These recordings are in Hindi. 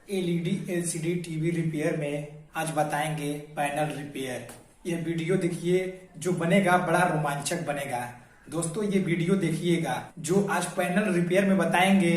एलईडी एलसीडी टीवी रिपेयर में आज बताएंगे पैनल रिपेयर। यह वीडियो देखिए, जो बनेगा बड़ा रोमांचक बनेगा। दोस्तों ये वीडियो देखिएगा, जो आज पैनल रिपेयर में बताएंगे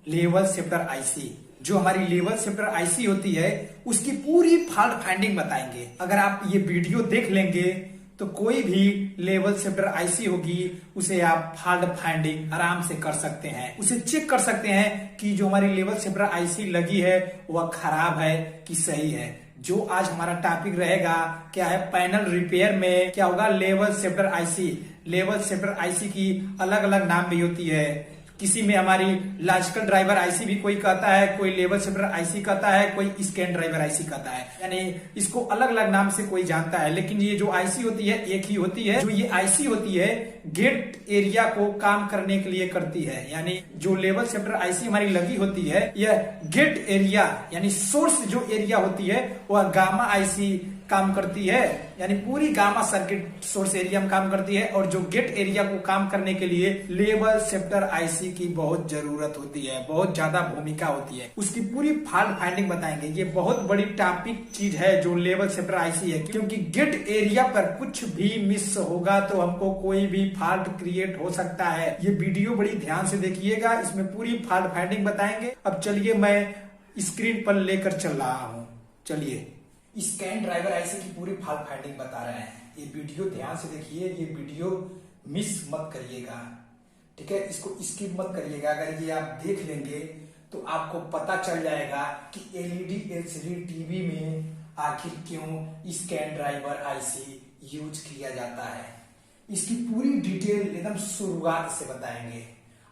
लेवल शिफ्टर आईसी। जो हमारी लेवल शिफ्टर आईसी होती है उसकी पूरी फॉल्ट फाइंडिंग बताएंगे। अगर आप ये वीडियो देख लेंगे तो कोई भी लेवल शिफ्टर आईसी होगी उसे आप फॉल्ट फाइंडिंग आराम से कर सकते हैं। उसे चेक कर सकते हैं कि जो हमारी लेवल शिफ्टर आईसी लगी है वह खराब है कि सही है। जो आज हमारा टॉपिक रहेगा क्या है, पैनल रिपेयर में क्या होगा, level shifter IC. Level shifter IC की अलग अलग नाम भी होती है। किसी में हमारी लॉजिकल ड्राइवर आईसी भी कोई कहता है, कोई लेवल शिफ्टर आईसी कहता है, कोई स्कैन ड्राइवर आईसी कहता है। यानी इसको अलग अलग नाम से कोई जानता है, लेकिन ये जो आईसी होती है एक ही होती है। जो ये आईसी होती है गेट एरिया को काम करने के लिए करती है। यानी जो लेवल शिफ्टर आईसी हमारी लगी होती है यह गेट एरिया यानी सोर्स जो एरिया होती है वह गामा आईसी काम करती है। यानी पूरी गामा सर्किट सोर्स एरिया में काम करती है। और जो गेट एरिया को काम करने के लिए लेवल शिफ्टर आईसी की बहुत जरूरत होती है, बहुत ज्यादा भूमिका होती है। उसकी पूरी फॉल्ट फाइंडिंग बताएंगे। ये बहुत बड़ी टॉपिक चीज है जो लेवल शिफ्टर आईसी है, क्योंकि गेट एरिया पर कुछ भी मिस होगा तो हमको कोई भी फॉल्ट क्रिएट हो सकता है। ये वीडियो बड़ी ध्यान से देखिएगा, इसमें पूरी फॉल्ट फाइंडिंग बताएंगे। अब चलिए मैं स्क्रीन पर लेकर चल रहा हूँ। चलिए, स्कैन ड्राइवर आईसी की पूरी फॉल्ट फाइंडिंग बता रहे हैं। ये वीडियो ध्यान से देखिए, ये वीडियो मिस मत करिएगा, ठीक है। इसको स्किप मत करिएगा। अगर ये आप देख लेंगे तो आपको पता चल जाएगा कि एलईडी एलसीडी टीवी में आखिर क्यों स्कैन ड्राइवर आईसी यूज किया जाता है। इसकी पूरी डिटेल एकदम शुरुआत से बताएंगे।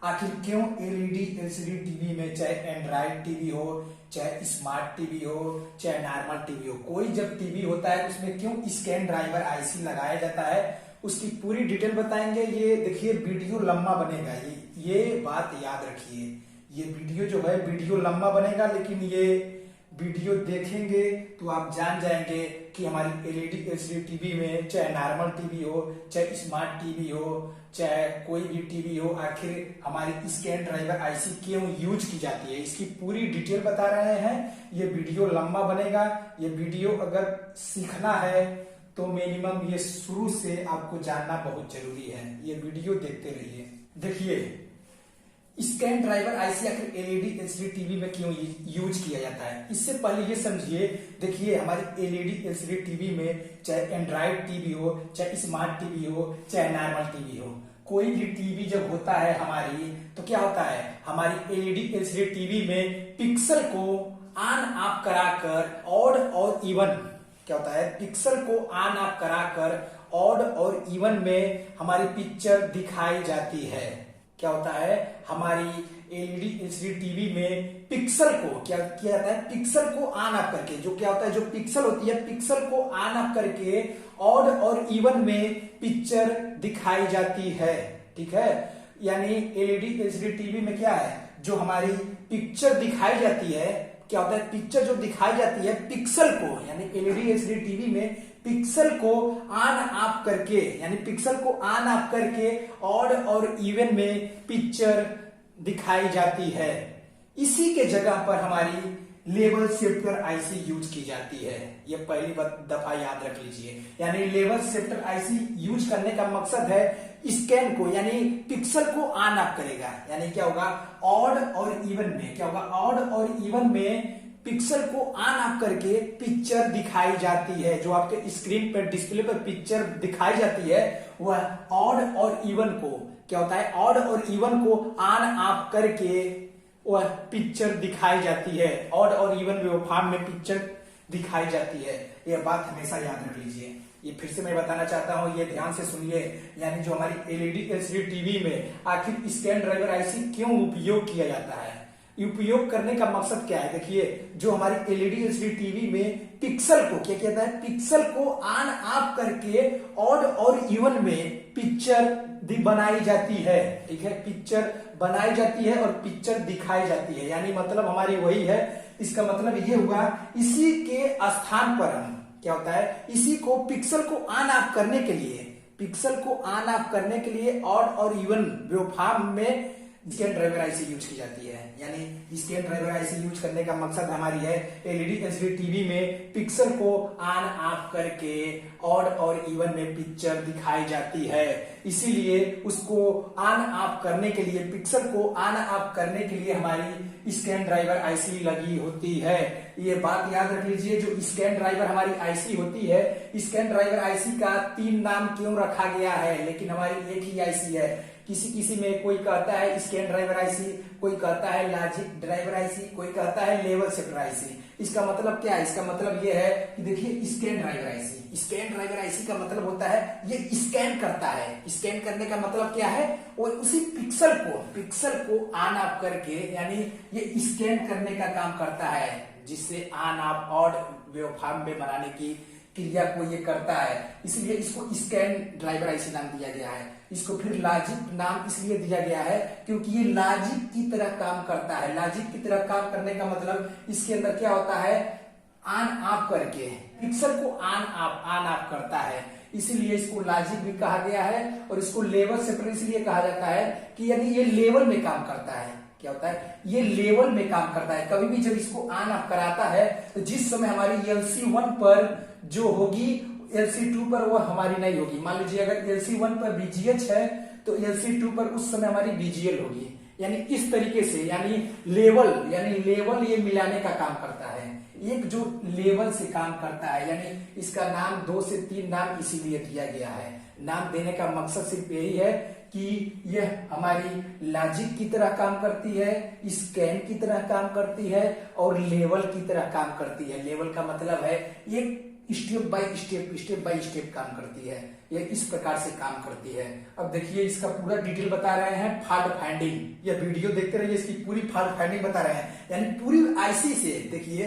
आखिर क्यों एलईडी एलसीडी टीवी में, चाहे एंड्रॉइड टीवी हो, चाहे स्मार्ट टीवी हो, चाहे नॉर्मल टीवी हो, कोई जब टीवी होता है उसमें क्यों स्कैन ड्राइवर आईसी लगाया जाता है, उसकी पूरी डिटेल बताएंगे। ये देखिए वीडियो लंबा बनेगा, ये बात याद रखिए। ये वीडियो जो है वीडियो लंबा बनेगा, लेकिन ये वीडियो देखेंगे तो आप जान जाएंगे कि हमारी एलईडी एलसीडी टीवी में, चाहे नॉर्मल टीवी हो, चाहे स्मार्ट टीवी हो, चाहे कोई भी टीवी हो, आखिर हमारी स्कैन ड्राइवर आईसी क्यों यूज की जाती है। इसकी पूरी डिटेल बता रहे हैं। ये वीडियो लंबा बनेगा। ये वीडियो अगर सीखना है तो मिनिमम ये शुरू से आपको जानना बहुत जरूरी है। ये वीडियो देखते रहिए। देखिए, स्कैन ड्राइवर आईसी आखिर एलईडी एलसीडी टीवी में क्यों यूज किया जाता है, इससे पहले ये समझिए। देखिए, हमारी एलईडी एलसीडी टीवी में चाहे एंड्रॉइड टीवी हो, चाहे स्मार्ट टीवी हो, चाहे नॉर्मल टीवी हो, कोई भी टीवी जब होता है हमारी, तो क्या होता है, हमारी एलईडी एलसीडी टीवी में पिक्सल को ऑन ऑफ कराकर ऑड और इवन, क्या होता है, पिक्सल को ऑन ऑफ कराकर ऑड और इवन में हमारी पिक्चर दिखाई जाती है। क्या होता है, हमारी एलईडी एलसीडी टीवी में पिक्सल को क्या किया जाता है, पिक्सल को ऑन ऑफ करके, जो क्या होता है, जो पिक्सल होती है पिक्सल को ऑन ऑफ करके ऑड और इवन में पिक्चर दिखाई जाती है, ठीक है। यानी एलईडी एलसीडी टीवी में क्या है, जो हमारी पिक्चर दिखाई जाती है, क्या होता है, पिक्चर जो दिखाई जाती है पिक्सल को, यानी एलईडी एलसीडी टीवी में पिक्सल को ऑन ऑफ करके, यानी पिक्सल को ऑन ऑफ करके ऑड और इवन में पिक्चर दिखाई जाती है। इसी के जगह पर हमारी लेवल शिफ्टर आईसी यूज की जाती है। ये पहली दफा याद रख लीजिए। यानी लेवल शिफ्टर आईसी यूज करने का मकसद है स्कैन को, यानी पिक्सल को ऑन ऑफ करेगा। यानी क्या होगा, ऑड और इवन में, क्या होगा, ऑड और इवन में पिक्सल को ऑन ऑफ करके पिक्चर दिखाई जाती है। जो आपके स्क्रीन पर डिस्प्ले पर पिक्चर दिखाई जाती है वह ऑड और इवन को, क्या होता है, ऑड और इवन को ऑन ऑफ करके वह पिक्चर दिखाई जाती है। ऑड और इवन वेवफॉर्म में पिक्चर दिखाई जाती है। यह बात हमेशा याद रख लीजिए। ये फिर से मैं बताना चाहता हूं, ये ध्यान से सुनिए। यानी जो हमारी एलईडी एलसीडी टीवी में आखिर स्कैन ड्राइवर आईसी क्यों उपयोग किया जाता है, उपयोग करने का मकसद क्या है। देखिए, जो हमारी एलईडी एलसीडी टीवी में पिक्सल को क्या कहता है, पिक्सल को ऑन ऑफ करके ऑड और इवन में पिक्चर बनाई जाती है, ठीक है। पिक्चर बनाई जाती है और पिक्चर दिखाई जाती है। यानी मतलब हमारी वही है। इसका मतलब ये हुआ, इसी के स्थान पर हम, क्या होता है, इसी को पिक्सल को ऑन ऑफ करने के लिए, पिक्सल को ऑन ऑफ करने के लिए ऑड और इवन वेवफॉर्म में स्कैन ड्राइवर आईसी यूज की जाती है। यानी स्कैन ड्राइवर आईसी यूज करने का मकसद हमारी है एलईडी एलसीडी टीवी में पिक्सल को ऑन ऑफ करके ऑड और इवन में पिक्चर दिखाई जाती है। इसीलिए उसको ऑन ऑफ करने के लिए, पिक्सल को ऑन ऑफ करने के लिए हमारी स्कैन ड्राइवर आईसी लगी होती है। ये बात याद रख लीजिए, जो स्कैन ड्राइवर हमारी आईसी होती है, स्कैन ड्राइवर आईसी का 3 नाम क्यों रखा गया है, लेकिन हमारी एक ही आईसी है। किसी किसी में कोई कहता है स्कैन ड्राइवर आईसी, कोई कहता है लॉजिक ड्राइवर आईसी, कोई कहता है लेवल शिफ्टर आईसी। इसका मतलब क्या है? इसका मतलब ये है कि देखिए scan driver IC, scan driver IC का मतलब होता है ये स्कैन करता है। स्कैन करने का मतलब क्या है? वो उसी पिक्सल को ऑन ऑफ करके, यानी ये स्कैन करने का काम करता है, जिससे ऑन ऑफ ऑड वेवफॉर्म में बनाने की क्रिया को ये करता है। इसलिए इसको स्कैन ड्राइवर आईसी नाम दिया गया है। इसको फिर लॉजिक नाम इसलिए दिया गया है क्योंकि ये लॉजिक की तरह काम करता है। लॉजिक की तरह काम करने का मतलब इसके अंदर क्या होता है, ऑन ऑफ करके पिक्सल को ऑन ऑफ करता है। इसीलिए इसको लॉजिक भी कहा गया है। और इसको लेवल शिफ्टर इसलिए कहा जाता है कि यानी ये लेवल में काम करता है। क्या होता है? ये लेवल में काम करता है। कभी भी जब इसको ऑन ऑफ कराता है तो जिस समय हमारी LC1 पर जो होगी, LC2 पर वो हमारी नहीं होगी। मान लीजिए अगर LC1 पर BGH है तो LC2 पर उस समय हमारी BGL होगी। यानी इस तरीके से, यानी लेवल ये मिलाने का काम करता है। एक जो लेवल से काम करता है, यानी इसका नाम 2 से 3 नाम इसीलिए दिया गया है। नाम देने का मकसद सिर्फ यही है कि यह हमारी लॉजिक की तरह काम करती है, स्कैन की तरह काम करती है और लेवल की तरह काम करती है। लेवल का मतलब है ये स्टेप बाय स्टेप काम करती है। ये इस प्रकार से काम करती है। अब देखिए इसका पूरा डिटेल बता रहे हैं, फॉल्ट फाइंडिंग। ये वीडियो देखते रहिए, इसकी पूरी फॉल्ट फाइंडिंग बता रहे हैं। यानी पूरी आईसी से देखिए,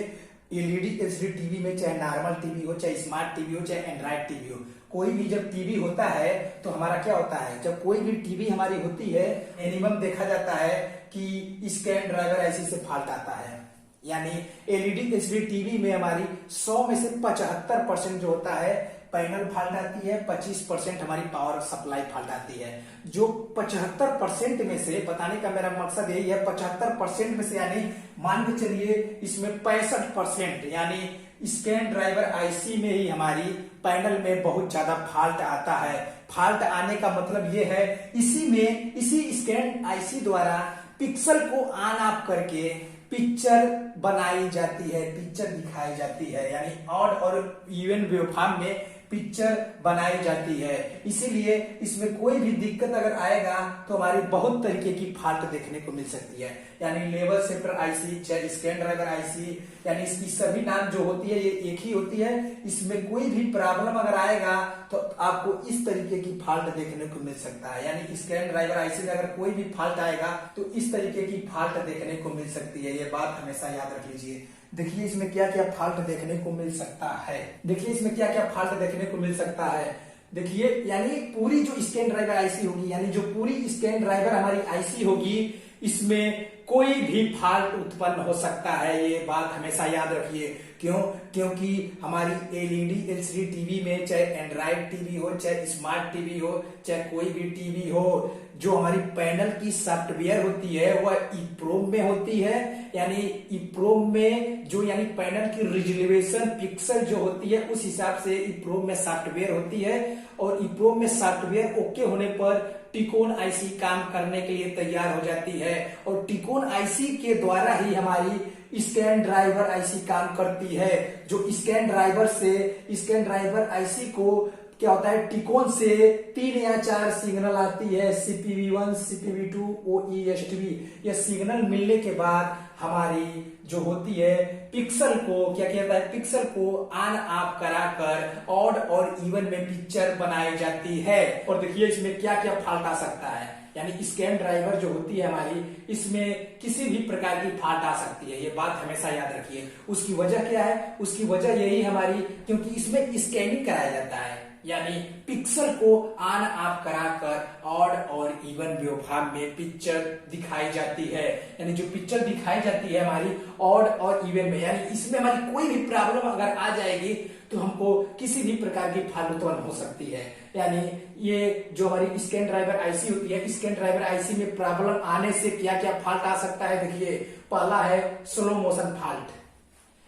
एलईडी एलसीडी टीवी में चाहे नॉर्मल टीवी हो, चाहे स्मार्ट टीवी हो, चाहे एंड्रॉइड टीवी हो, कोई भी जब टीवी होता है तो हमारा क्या होता है, जब कोई भी टीवी हमारी होती है, मिनिमम देखा जाता है कि स्कैन ड्राइवर आईसी से फॉल्ट आता है। यानी एलईडी एलसीडी टीवी में हमारी 100 में से 75% जो होता है पैनल फॉल्ट आती है, 25% हमारी पावर सप्लाई फॉल्ट आती है। जो 75% में से, बताने का मेरा मकसद यही है, 75% में से यानी मान के चलिए इसमें 65% यानी स्कैन ड्राइवर आईसी में ही हमारी पैनल में बहुत ज्यादा फॉल्ट आता है। फॉल्ट आने का मतलब ये है इसी स्कैन आईसी द्वारा पिक्सल को ऑन ऑफ करके पिक्चर बनाई जाती है, पिक्चर दिखाई जाती है। यानी ऑड और इवन वेवफॉर्म में पिक्चर बनाई जाती है। इसीलिए इसमें कोई भी दिक्कत अगर आएगा तो हमारी बहुत तरीके की फॉल्ट देखने को मिल सकती है। यानी लेवल शिफ्टर आईसी, चाहे स्कैन ड्राइवर आईसी, यानी इसकी सभी नाम जो होती है ये एक ही होती है। इसमें कोई भी प्रॉब्लम अगर आएगा तो आपको इस तरीके की फॉल्ट देखने को मिल सकता है। यानी स्कैन ड्राइवर आईसी में अगर कोई भी फॉल्ट आएगा तो इस तरीके की फॉल्ट देखने को मिल सकती है। ये बात हमेशा याद रख लीजिए। देखिए इसमें क्या क्या फॉल्ट देखने को मिल सकता है। देखिए इसमें क्या क्या फॉल्ट देखने को मिल सकता है। देखिए यानी पूरी जो स्कैन ड्राइवर आईसी होगी, यानी जो पूरी स्कैन ड्राइवर हमारी आईसी होगी, इसमें कोई भी फॉल्ट उत्पन्न हो सकता है। ये बात हमेशा याद रखिए। क्यों? क्योंकि हमारी एलईडी एलसीडी टीवी में, चाहे एंड्रॉइड टीवी हो, चाहे स्मार्ट टीवी हो, चाहे कोई भी टीवी हो, जो हमारी पैनल की सॉफ्टवेयर होती है वह ईप्रोम में होती है। यानी ईप्रोम में जो, यानी पैनल की रिजोल्यूशन पिक्सल जो होती है उस हिसाब से ईप्रोम में सॉफ्टवेयर होती है। और ईप्रोम में सॉफ्टवेयर ओके होने पर टिकोन आईसी काम करने के लिए तैयार हो जाती है। और टिकोन आईसी के द्वारा ही हमारी स्कैन ड्राइवर आईसी काम करती है। जो स्कैन ड्राइवर आईसी को क्या होता है, टिकोन से 3 या 4 सिग्नल आती है, CPV1, CPV2, OESTV। यह सिग्नल मिलने के बाद हमारी जो होती है पिक्सल को क्या कहता है, पिक्सल को ऑन ऑफ कराकर ऑड और इवन में पिक्चर बनाई जाती है। और देखिए इसमें क्या क्या फॉल्ट आ सकता है। यानी स्कैन ड्राइवर जो होती है हमारी, इसमें किसी भी प्रकार की फॉल्ट आ सकती है। ये बात हमेशा याद रखिए। उसकी वजह क्या है? उसकी वजह यही हमारी, क्योंकि इसमें स्कैनिंग कराया जाता है। यानी पिक्सल को ऑन ऑफ कराकर ऑड और इवन वेवफॉर्म में पिक्चर दिखाई जाती है। यानी जो पिक्चर दिखाई जाती है हमारी ऑड और इवन में, यानी इसमें हमारी कोई भी प्रॉब्लम अगर आ जाएगी तो हमको किसी भी प्रकार की फॉल्ट उत्पन्न हो सकती है। यानी ये जो हमारी स्कैन ड्राइवर आईसी होती है, स्कैन ड्राइवर आईसी में प्रॉब्लम आने से क्या क्या फॉल्ट आ सकता है, देखिए पहला है स्लो मोशन फॉल्ट,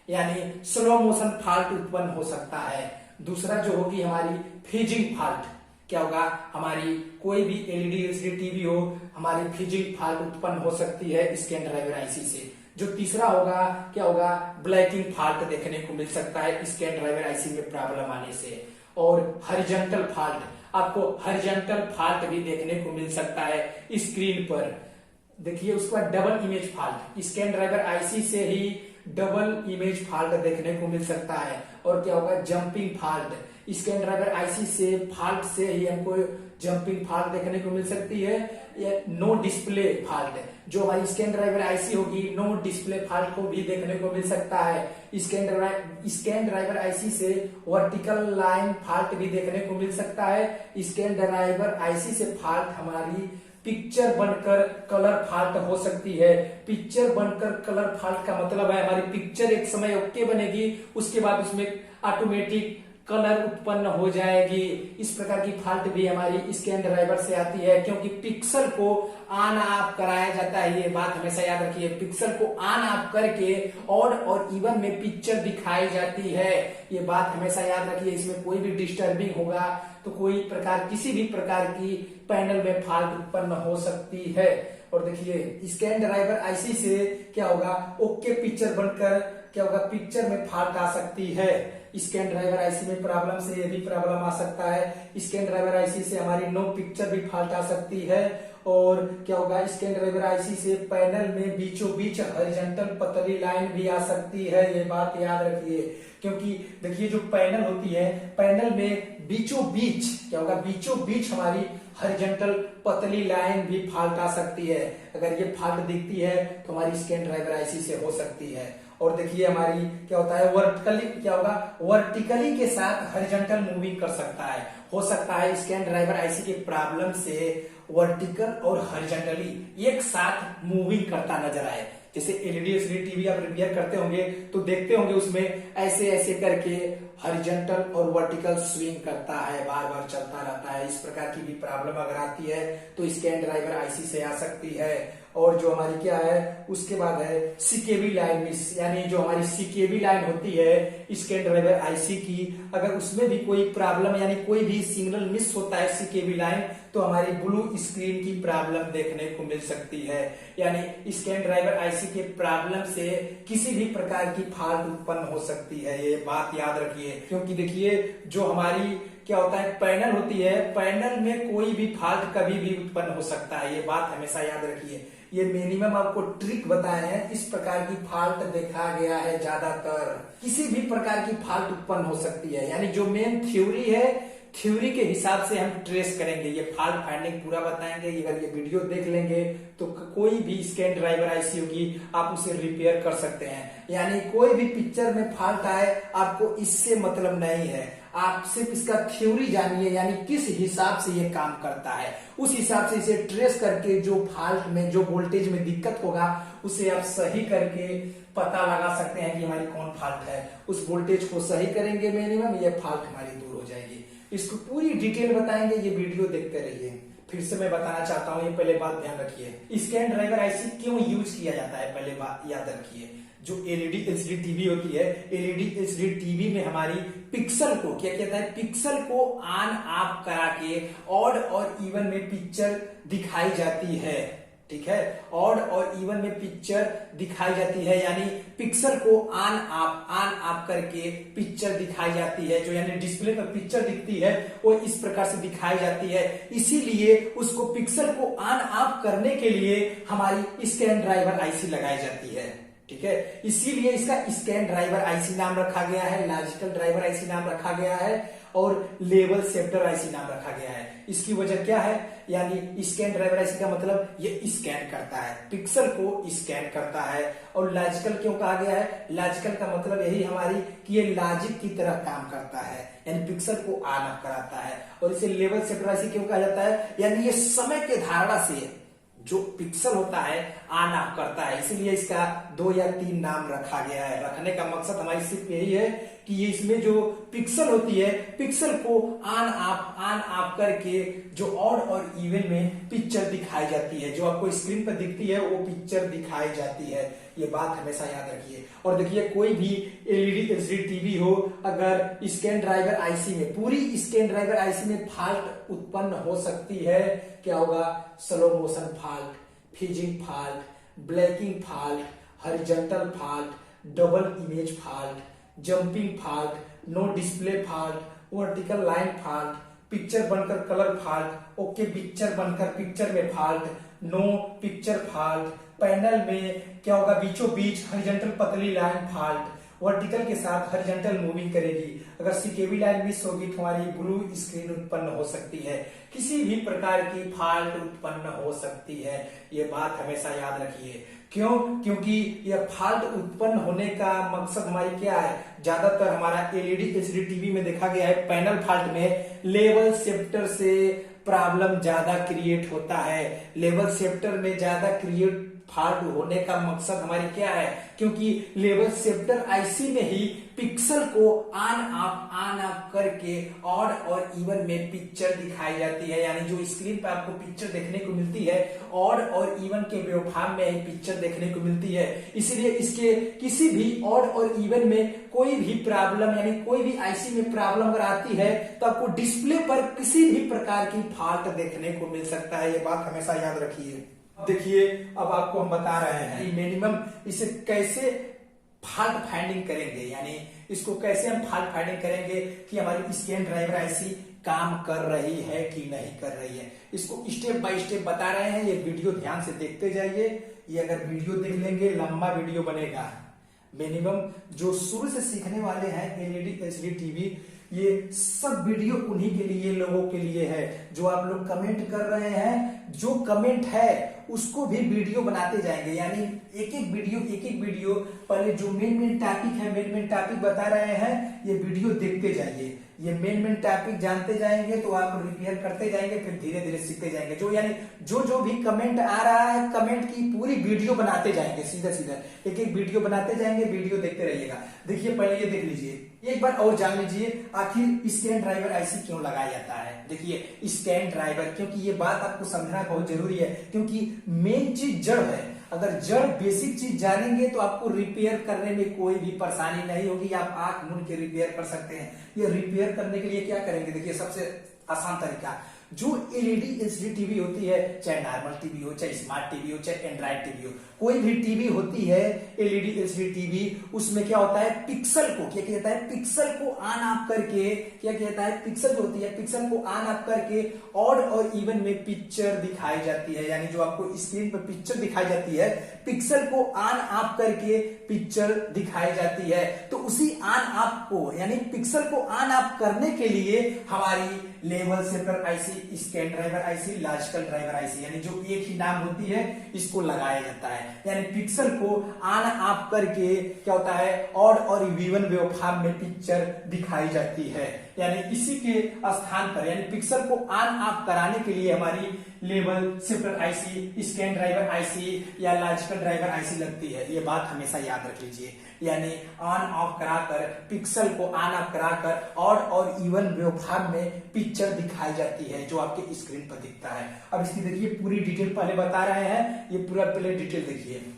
यानी स्लो मोशन फॉल्ट उत्पन्न हो सकता है। दूसरा जो होगी हमारी फ्रीजिंग फॉल्ट, क्या होगा हमारी कोई भी एलईडी एलसीडी टीवी हो, हमारी फ्रीजिंग फॉल्ट उत्पन्न हो सकती है स्कैन ड्राइवर आईसी से। जो तीसरा होगा क्या होगा, ब्लैकिंग फॉल्ट देखने को मिल सकता है स्कैन ड्राइवर आईसी में प्रॉब्लम आने से। और हॉरिजॉन्टल फॉल्ट, आपको हॉरिजॉन्टल फॉल्ट भी देखने को मिल सकता है स्क्रीन पर। देखिए उसके बाद double image fault, scan driver IC से ही डबल इमेज फॉल्ट देखने को मिल सकता है। और क्या होगा jumping fault, scan driver IC से फॉल्ट से ही हमको जंपिंग फॉल्ट देखने को मिल सकती है। ये नो डिस्प्ले फॉल्ट, जो हमारी स्कैन ड्राइवर आईसी होगी नो डिस्प्ले फॉल्ट को भी देखने को मिल सकता है। स्कैन ड्राइवर आईसी से वर्टिकल लाइन फॉल्ट भी देखने को मिल सकता है। स्कैन ड्राइवर आईसी से फॉल्ट हमारी पिक्चर बनकर कलर फॉल्ट हो सकती है। पिक्चर बनकर कलर फॉल्ट का मतलब है हमारी पिक्चर एक समय ओके बनेगी, उसके बाद उसमें ऑटोमेटिक कलर उत्पन्न हो जाएगी। इस प्रकार की फॉल्ट भी हमारी स्कैन ड्राइवर से आती है, क्योंकि पिक्सल को ऑन ऑफ कराया जाता है। ये बात हमेशा याद रखिए, पिक्सल को ऑन ऑफ करके ऑड और इवन में पिक्चर दिखाई जाती है। ये बात हमेशा याद रखिए। इसमें कोई भी डिस्टर्बिंग होगा तो कोई प्रकार किसी भी प्रकार की पैनल में फॉल्ट उत्पन्न हो सकती है। और देखिए स्कैन ड्राइवर आईसी से क्या होगा, ओके पिक्चर बनकर क्या होगा पिक्चर में फॉल्ट आ सकती है। स्कैन ड्राइवर आईसी में प्रॉब्लम से ये भी प्रॉब्लम आ सकता है। स्कैन ड्राइवर आईसी से हमारी नो पिक्चर भी फॉल्ट आ सकती है। और क्या होगा स्कैन ड्राइवर आईसी से पैनल में बीचों बीच हॉरिजॉन्टल पतली लाइन भी आ सकती है। ये बात याद रखिए, क्योंकि देखिए जो पैनल होती है, पैनल में बीचों बीच क्या होगा, बीचों बीच हमारी हॉरिजॉन्टल पतली लाइन भी फॉल्ट आ सकती है। अगर ये फॉल्ट दिखती है तो हमारी स्कैन ड्राइवर आईसी से हो सकती है। और देखिए हमारी क्या होता है वर्टिकली, क्या होगा वर्टिकली के साथ हॉरिजॉन्टल मूविंग कर सकता है। हो सकता है स्कैन ड्राइवर आईसी के प्रॉब्लम से वर्टिकल और हॉरिजॉन्टली एक साथ मूविंग करता नजर आए। जैसे एलईडी एलसीडी टीवी आप रिपेयर करते होंगे तो देखते होंगे उसमें ऐसे ऐसे करके हॉरिजॉन्टल और वर्टिकल स्विंग करता है, बार बार चलता रहता है। इस प्रकार की भी प्रॉब्लम अगर आती है तो स्कैन ड्राइवर आईसी से आ सकती है। और जो हमारी क्या है उसके बाद है सीकेबी लाइन मिस, यानी जो हमारी सीकेबी लाइन होती है स्कैन ड्राइवर आईसी की, अगर उसमें भी कोई प्रॉब्लम यानी कोई भी सिग्नल मिस होता है सीकेबी लाइन तो हमारी ब्लू स्क्रीन की प्रॉब्लम देखने को मिल सकती है। यानी स्कैन ड्राइवर आईसी के प्रॉब्लम से किसी भी प्रकार की फॉल्ट उत्पन्न हो सकती है। ये बात याद रखिए, क्योंकि देखिए जो हमारी क्या होता है पैनल होती है, पैनल में कोई भी फॉल्ट कभी भी उत्पन्न हो सकता है। ये बात हमेशा याद रखिए। ये मिनिमम आपको ट्रिक बताए हैं, इस प्रकार की फॉल्ट देखा गया है। ज्यादातर किसी भी प्रकार की फॉल्ट उत्पन्न हो सकती है। यानी जो मेन थ्योरी है, थ्योरी के हिसाब से हम ट्रेस करेंगे, ये फॉल्ट फाइंडिंग पूरा बताएंगे। अगर ये वीडियो देख लेंगे तो कोई भी स्कैन ड्राइवर आईसी होगी आप उसे रिपेयर कर सकते हैं। यानी कोई भी पिक्चर में फॉल्ट आए आपको इससे मतलब नहीं है, आप सिर्फ इसका थ्योरी जानिए, यानी किस हिसाब से ये काम करता है, उस हिसाब से इसे ट्रेस करके जो फॉल्ट में जो वोल्टेज में दिक्कत होगा उसे आप सही करके पता लगा सकते हैं कि हमारी कौन फॉल्ट है। उस वोल्टेज को सही करेंगे मिनिमम, ये फॉल्ट हमारी दूर हो जाएगी। इसको पूरी डिटेल बताएंगे, ये वीडियो देखते रहिए। फिर से मैं बताना चाहता हूँ, ये पहले बात ध्यान रखिए, स्कैन ड्राइवर आईसी क्यों यूज किया जाता है पहले बात याद रखिए। जो एलईडी एलसीडी टीवी होती है, एलईडी एलसीडी टीवी में हमारी पिक्सल को क्या कहता है, पिक्सल को ऑन ऑफ करा के ऑड और इवन में पिक्चर दिखाई जाती है। ठीक है, ऑड और इवन में पिक्चर दिखाई जाती है, यानी पिक्सल को ऑन ऑफ करके पिक्चर दिखाई जाती है। जो यानी डिस्प्ले पर पिक्चर दिखती है वो इस प्रकार से दिखाई जाती है। इसीलिए उसको पिक्सल को ऑन ऑफ करने के लिए हमारी स्कैन ड्राइवर आईसी लगाई जाती है। ठीक है, इसीलिए इसका स्कैन ड्राइवर आईसी नाम रखा गया है, लॉजिकल ड्राइवर आईसी नाम रखा गया है। और लेवल शिफ्टर आईसी नाम रखा गया है। इसकी वजह क्या है, यानी स्कैन ड्राइवर आईसी का मतलब ये स्कैन करता है, पिक्सल को स्कैन करता है। और लॉजिकल क्यों कहा गया है, लॉजिकल का मतलब यही हमारी कि ये लॉजिक की तरह काम करता है, यानी पिक्सल को ऑन ऑफ कराता है। और इसे लेवल शिफ्टर आईसी क्यों कहा जाता है, यानी ये समय के धारणा से जो पिक्सल होता है ऑन ऑफ करता है, इसीलिए इसका 2 या 3 नाम रखा गया है। रखने का मकसद हमारी सिर्फ यही है कि ये इसमें जो पिक्सल होती है, पिक्सल को ऑन ऑफ करके जो ऑड और इवन में पिक्चर दिखाई जाती है, जो आपको स्क्रीन पर दिखती है वो पिक्चर दिखाई जाती है। ये बात हमेशा याद रखिए। और देखिए कोई भी एलईडी एलसीडी टीवी हो, अगर स्कैन ड्राइवर आईसी में, पूरी स्कैन ड्राइवर आईसी में फॉल्ट उत्पन्न हो सकती है। क्या होगा, slow motion fault, freezing fault, blacking fault, horizontal fault, double image fault, jumping fault, no display fault, vertical line fault, picture बनकर कलर फॉल्ट, ओके पिक्चर बनकर पिक्चर में fault, no picture fault, panel में क्या होगा, बीचों बीच हॉरिजॉन्टल पतली लाइन फॉल्ट, वर्टिकल के साथ हॉरिजॉन्टल मूविंग करेगी। अगर सीकेबी लाइन मिस होगी तो हमारी ब्लू स्क्रीन उत्पन्न हो सकती है, किसी भी प्रकार की फॉल्ट उत्पन्न हो सकती है। ये बात हमेशा याद रखिए। क्यों, क्योंकि यह फॉल्ट उत्पन्न होने का मकसद हमारी क्या है, ज्यादातर हमारा एलईडी एलसीडी टीवी में देखा गया है पैनल फॉल्ट में लेवल शिफ्टर से प्रॉब्लम ज्यादा क्रिएट होता है। लेवल शिफ्टर में ज्यादा क्रिएट फॉल्ट होने का मकसद हमारी क्या है, क्योंकि लेवल शिफ्टर आईसी में ही पिक्सल को ऑन ऑफ करके ऑड और इवन में पिक्चर दिखाई जाती है। यानी जो स्क्रीन पर आपको पिक्चर देखने को मिलती है, ऑड और इवन के व्यवधान में ही पिक्चर देखने को मिलती है। इसलिए इसके किसी भी ऑड और इवन में कोई भी प्रॉब्लम, यानी कोई भी आईसी में प्रॉब्लम अगर आती है तो आपको डिस्प्ले पर किसी भी प्रकार की फॉल्ट देखने को मिल सकता है। ये बात हमेशा याद रखिए। देखिए अब आपको हम बता रहे हैं कि मिनिमम इसे कैसे फॉल्ट फाइंडिंग करेंगे, यानी इसको कैसे हम फॉल्ट फाइंडिंग करेंगे कि हमारी स्कैन ड्राइवर आईसी काम कर रही है कि नहीं कर रही है। इसको स्टेप बाय स्टेप बता रहे हैं, ये वीडियो ध्यान से देखते जाइए। ये अगर वीडियो देख लेंगे लंबा वीडियो बनेगा। मिनिमम जो शुरू से सीखने वाले हैं एलईडी एलसीडी टीवी, ये सब वीडियो उन्हीं के लिए, लोगों के लिए है जो आप लोग कमेंट कर रहे हैं। जो कमेंट है उसको भी वीडियो बनाते जाएंगे, यानी एक एक वीडियो पहले जो मेन टॉपिक है, मेन टॉपिक बता रहे हैं, ये वीडियो देखते जाइए। ये मेन टॉपिक जानते जाएंगे तो आप रिपेयर करते जाएंगे, फिर धीरे धीरे सीखते जाएंगे। जो यानी जो भी कमेंट आ रहा है, कमेंट की पूरी वीडियो बनाते जाएंगे, सीधा एक एक वीडियो बनाते जाएंगे, वीडियो देखते रहिएगा। देखिए पहले ये देख लीजिए, एक बार और जान लीजिए आखिर स्कैन ड्राइवर आईसी क्यों लगाया जाता है। देखिए स्कैन ड्राइवर, क्योंकि ये बात आपको समझना बहुत जरूरी है, क्योंकि मेन चीज जड़ है। अगर जड़ बेसिक चीज जानेंगे तो आपको रिपेयर करने में कोई भी परेशानी नहीं होगी, आप आंख मूंद के रिपेयर कर सकते हैं। ये रिपेयर करने के लिए क्या करेंगे, देखिए सबसे आसान तरीका, जो एलईडी एलसीडी टीवी होती है, चाहे नॉर्मल टीवी हो, चाहे स्मार्ट टीवी हो, चाहे एंड्रॉइड टीवी हो, कोई भी टीवी होती है एलईडी एलसीडी टीवी, उसमें क्या होता है, पिक्सल को क्या कहता है, पिक्सल को ऑन ऑफ करके, क्या कहता है, पिक्सल जो होती है, पिक्सल को ऑन ऑफ करके ऑड और इवन में पिक्चर दिखाई जाती है। यानी जो आपको स्क्रीन पर पिक्चर दिखाई जाती है, पिक्सल को ऑन ऑफ करके पिक्चर दिखाई जाती है। तो उसी ऑन ऑफ को, यानी पिक्सल को ऑन ऑफ करने के लिए हमारी level shifter IC, scan driver IC, logical driver IC, यानी जो एक ही नाम होती है, इसको लगाया जाता है। यानी पिक्सल को ऑन ऑफ करके क्या होता है, ऑड और इवन वेवफॉर्म में पिक्चर दिखाई जाती है। यानी इसी के स्थान पर, यानी पिक्सल को ऑन ऑफ कराने के लिए हमारी level shifter IC, scan driver IC या लॉजिकल ड्राइवर आईसी लगती है। ये बात हमेशा याद रख लीजिए। यानी ऑन ऑफ कराकर, पिक्सल को ऑन ऑफ कराकर ऑड और इवन वेवफॉर्म में पिक्चर दिखाई जाती है, जो आपके स्क्रीन पर दिखता है। अब इसकी देखिए पूरी डिटेल पहले बता रहे हैं, ये पूरा पहले डिटेल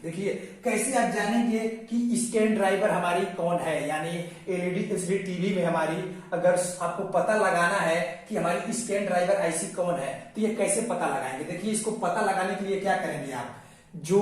देखिए कैसे आप जानेंगे कि स्कैन ड्राइवर हमारी कौन है। यानी एलईडी एलसीडी टीवी में हमारी अगर आपको पता लगाना है कि हमारी स्कैन ड्राइवर आईसी कौन है, तो ये कैसे पता लगाएंगे। देखिए इसको पता लगाने के लिए क्या करेंगे आप, जो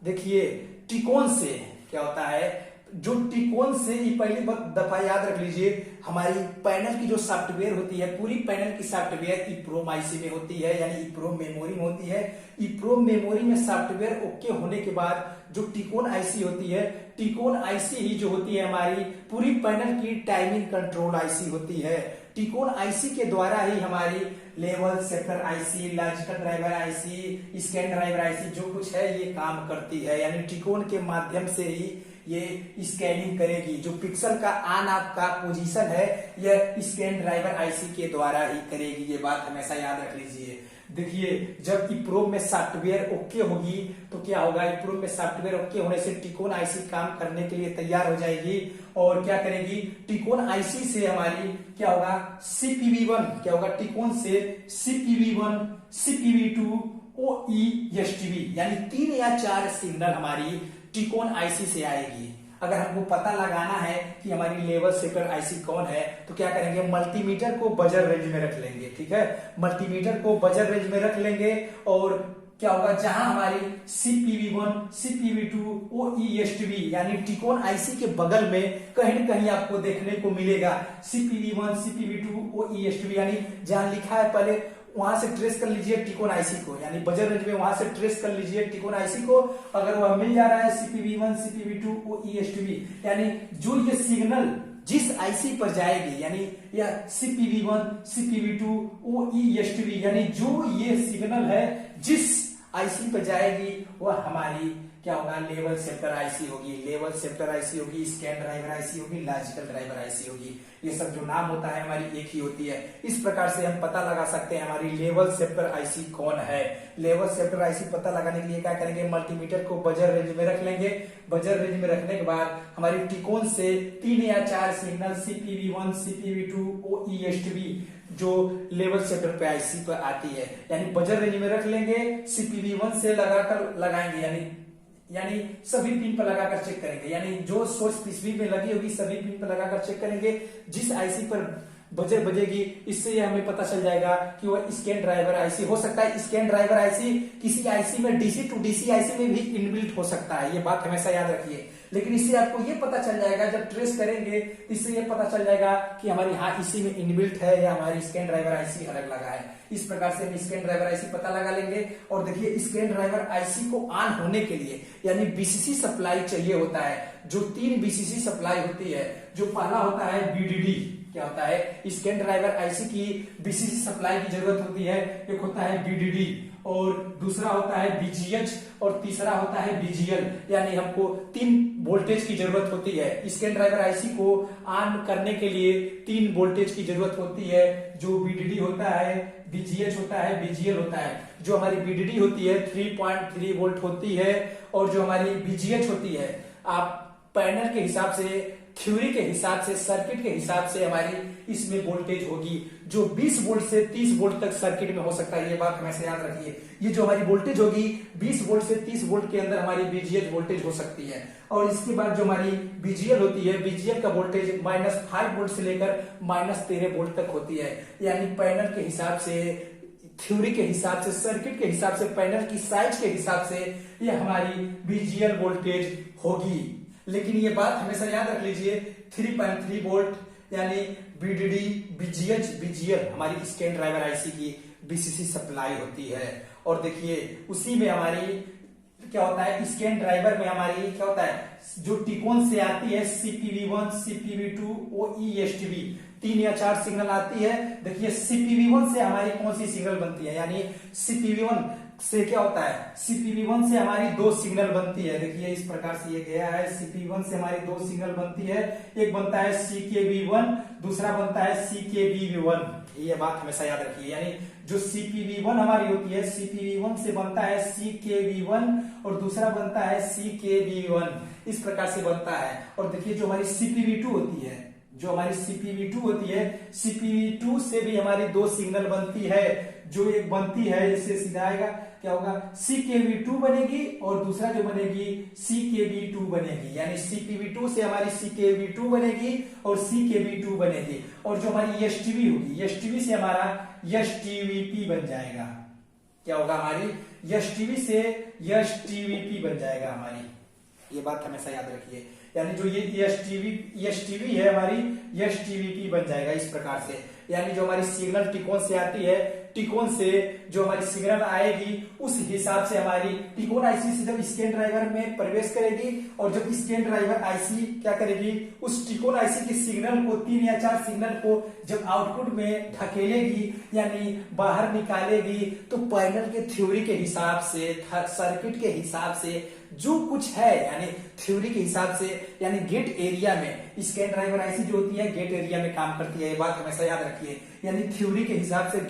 देखिए टिकोन से क्या होता है, जो टिकोन से, ये पहली दफा याद रख लीजिए, हमारी पैनल की जो सॉफ्टवेयर होती है, पूरी पैनल की सॉफ्टवेयर ईप्रोम आईसी में होती है, यानी ईप्रोम मेमोरी में होती है। ईप्रोम मेमोरी में सॉफ्टवेयर ओके होने के बाद जो टिकोन आईसी होती है, टिकोन आईसी ही जो होती है हमारी पूरी पैनल की टाइमिंग कंट्रोल आईसी होती है। टिकोन आईसी के द्वारा ही हमारी level shifter IC, logical driver IC, scan driver IC जो कुछ है ये काम करती है। यानी टिकोन के माध्यम से ही ये स्कैनिंग करेगी। जो पिक्सल का ऑन ऑफ का पोजीशन है यह स्कैन ड्राइवर आईसी के द्वारा ही करेगी। ये बात हमेशा याद रख लीजिए। देखिए जब इप्रोब में सॉफ्टवेयर ओके होगी तो क्या होगा, इप्रोब में सॉफ्टवेयर ओके होने से टिकोन आईसी काम करने के लिए तैयार हो जाएगी और क्या करेगी, टिकोन आईसी से हमारी क्या होगा, CPV1 क्या होगा, टिकोन से CPV1, CPV2, OESTV यानी 3 या 4 सिग्नल हमारी टिकोन आईसी से आएगी। अगर हमको पता लगाना है कि हमारी लेवल शिफ्टर आईसी कौन है तो क्या करेंगे, मल्टीमीटर को बजर रेंज में रख लेंगे। ठीक है, मल्टीमीटर को बजर रेंज में रख लेंगे और क्या होगा, जहां हमारी CPV1, CPV2, OESTV यानी टिकोन आईसी के बगल में कहीं न कहीं आपको देखने को मिलेगा CPV1, CPV2, OESTV यानी जहां लिखा है पहले वहां से ट्रेस कर लीजिए टिकोन आईसी को, यानी बजर रेंज में वहां से ट्रेस कर लीजिए टिकोन आईसी को। अगर वह मिल जा रहा है CPV1, CPV2, OESTV यानी जो ये सिग्नल जिस आईसी पर जाएगी, यानी यह CPV1, CPV2, OESTV यानी जो ये सिग्नल है जिस आईसी पर जाएगी वह हमारी क्या होगा, लेवल शिफ्टर आईसी होगी। लेवल शिफ्टर आईसी होगी, स्कैन ड्राइवर आईसी होगी, लॉजिकल ड्राइवर आईसी होगी। ये सब जो नाम होता है हमारी एक ही होती है। इस प्रकार से हम पता लगा सकते हैं हमारी लेवल शिफ्टर आईसी कौन है। लेवल शिफ्टर आईसी पता लगाने के लिए क्या करेंगे, मल्टीमीटर को बजर रेंज में रख लेंगे। बजर रेंज में रखने के बाद हमारी टिकोन से 3 या 4 सिग्नल CPV1, CPV2, OESTV जो लेवल शिफ्टर पे आईसी पर आती है, यानी बजर रेंज में रख लेंगे। CPV1 से लगाकर लगाएंगे, यानी सभी पिन पर लगाकर चेक करेंगे, यानी जो सोर्स पीसीबी में लगी होगी सभी पिन पर लगाकर चेक करेंगे। जिस आईसी पर बजर बजेगी इससे ये हमें पता चल जाएगा कि वह स्कैन ड्राइवर आईसी हो सकता है। स्कैन ड्राइवर आईसी किसी आईसी में डीसी टू डीसी आईसी में भी इनबिल्ट हो सकता है, ये बात हमेशा याद रखिए। लेकिन इससे आपको ये पता चल जाएगा, जब ट्रेस करेंगे इससे ये पता चल जाएगा कि हमारी हाँ इसी में इनबिल्ट है या हमारी स्कैन ड्राइवर आईसी अलग लगा है। इस प्रकार से हम स्कैन ड्राइवर आईसी पता लगा लेंगे। और देखिए स्कैन ड्राइवर आईसी को ऑन होने के लिए यानी बीसीसी सप्लाई चाहिए होता है। जो 3 बीसीसी सप्लाई होती है, जो पहला होता है बीडीडी, क्या होता है, स्कैन ड्राइवर आईसी की बीसीसी सप्लाई की जरूरत होती है। एक होता है बीडीडी और दूसरा होता है बीजीएच और तीसरा होता है बीजीएल, यानी हमको 3 वोल्टेज की जरूरत होती है। स्कैन ड्राइवर आईसी को ऑन करने के लिए 3 वोल्टेज की जरूरत होती है। जो बीडीडी होता है, बीजीएच होता है, बीजीएल होता है। जो हमारी बीडीडी होती है 3.3 वोल्ट होती है और जो हमारी बीजीएच होती है, आप पैनल के हिसाब से, थ्योरी के हिसाब से, सर्किट के हिसाब से हमारी इसमें वोल्टेज होगी जो 20 वोल्ट से 30 वोल्ट तक सर्किट में हो सकता है। ये बात हमेशा याद रखिए। ये जो हमारी वोल्टेज होगी 20 वोल्ट से 30 वोल्ट के अंदर हमारी बीजीएच वोल्टेज हो सकती है। और इसके बाद जो हमारी बीजीएल होती है, बीजीएल का वोल्टेज -5 वोल्ट से लेकर -13 वोल्ट तक होती है। यानी पैनल के हिसाब से, थ्योरी के हिसाब से, सर्किट के हिसाब से, पैनल की साइज के हिसाब से ये हमारी बीजीएल वोल्टेज होगी। लेकिन ये बात हमेशा याद रख लीजिए 3.3 वोल्ट यानी बीडीडी, बीजीएच, बीजीएल हमारी स्कैन ड्राइवर आईसी की बीसीसी सप्लाई होती है। और देखिए उसी में हमारी क्या होता है, स्कैन ड्राइवर में हमारी क्या होता है, जो टिकोन से आती है CPV1, CPV2, OESTV 3 या 4 सिग्नल आती है। देखिए CPV1 से हमारी कौन सी सिग्नल बनती है, यानी CPV1 से क्या होता है, CPV1 से हमारी 2 सिग्नल बनती है। देखिए इस प्रकार से ये गया है, CPV1 से हमारी 2 सिग्नल बनती है। एक बनता है CKB1, दूसरा बनता है CKB1। ये बात हमेशा याद रखिए। यानी जो CPV1 हमारी होती है, CPV1 से बनता है CKB1 और दूसरा बनता है CKB1। इस प्रकार से बनता है। और देखिए जो हमारी CPV2 होती है, जो हमारी CPV2 होती है, CPV2 से भी हमारी 2 सिग्नल बनती है। जो एक बनती है इससे सीधा आएगा, क्या होगा, CKB2 बनेगी और दूसरा जो बनेगी CKB2 बनेगी। यानी CPV2 से हमारी CKB2 बनेगी और CKB2 बनेगी। और जो हमारी STV होगी, STV से हमारा STVP बन जाएगा। क्या होगा, हमारी STV से STVP बन जाएगा हमारी। ये बात हमेशा याद रखिए। यानी जो ये STV है हमारी STVP बन जाएगा इस प्रकार से। यानी जो हमारी सिग्नल टिकोन से आती है टिकोन से जो हमारी सिग्नल आएगी उस हिसाब से हमारी टिकोन आईसी से जब स्कैन ड्राइवर में प्रवेश करेगी और जब स्कैन ड्राइवर आईसी क्या करेगी उस टिकोन आईसी की सिग्नल को 3 या 4 सिग्नल को जब आउटपुट में ढकेलेगी यानी बाहर निकालेगी तो पैनल के थ्योरी के हिसाब से सर्किट के हिसाब से जो कुछ है यानी थ्योरी के हिसाब से यानी गेट एरिया में स्कैन ड्राइवर आईसी जो होती है गेट एरिया में काम करती है, ये बात हमेशा याद रखिए। यानी थ्योरी के हिसाब से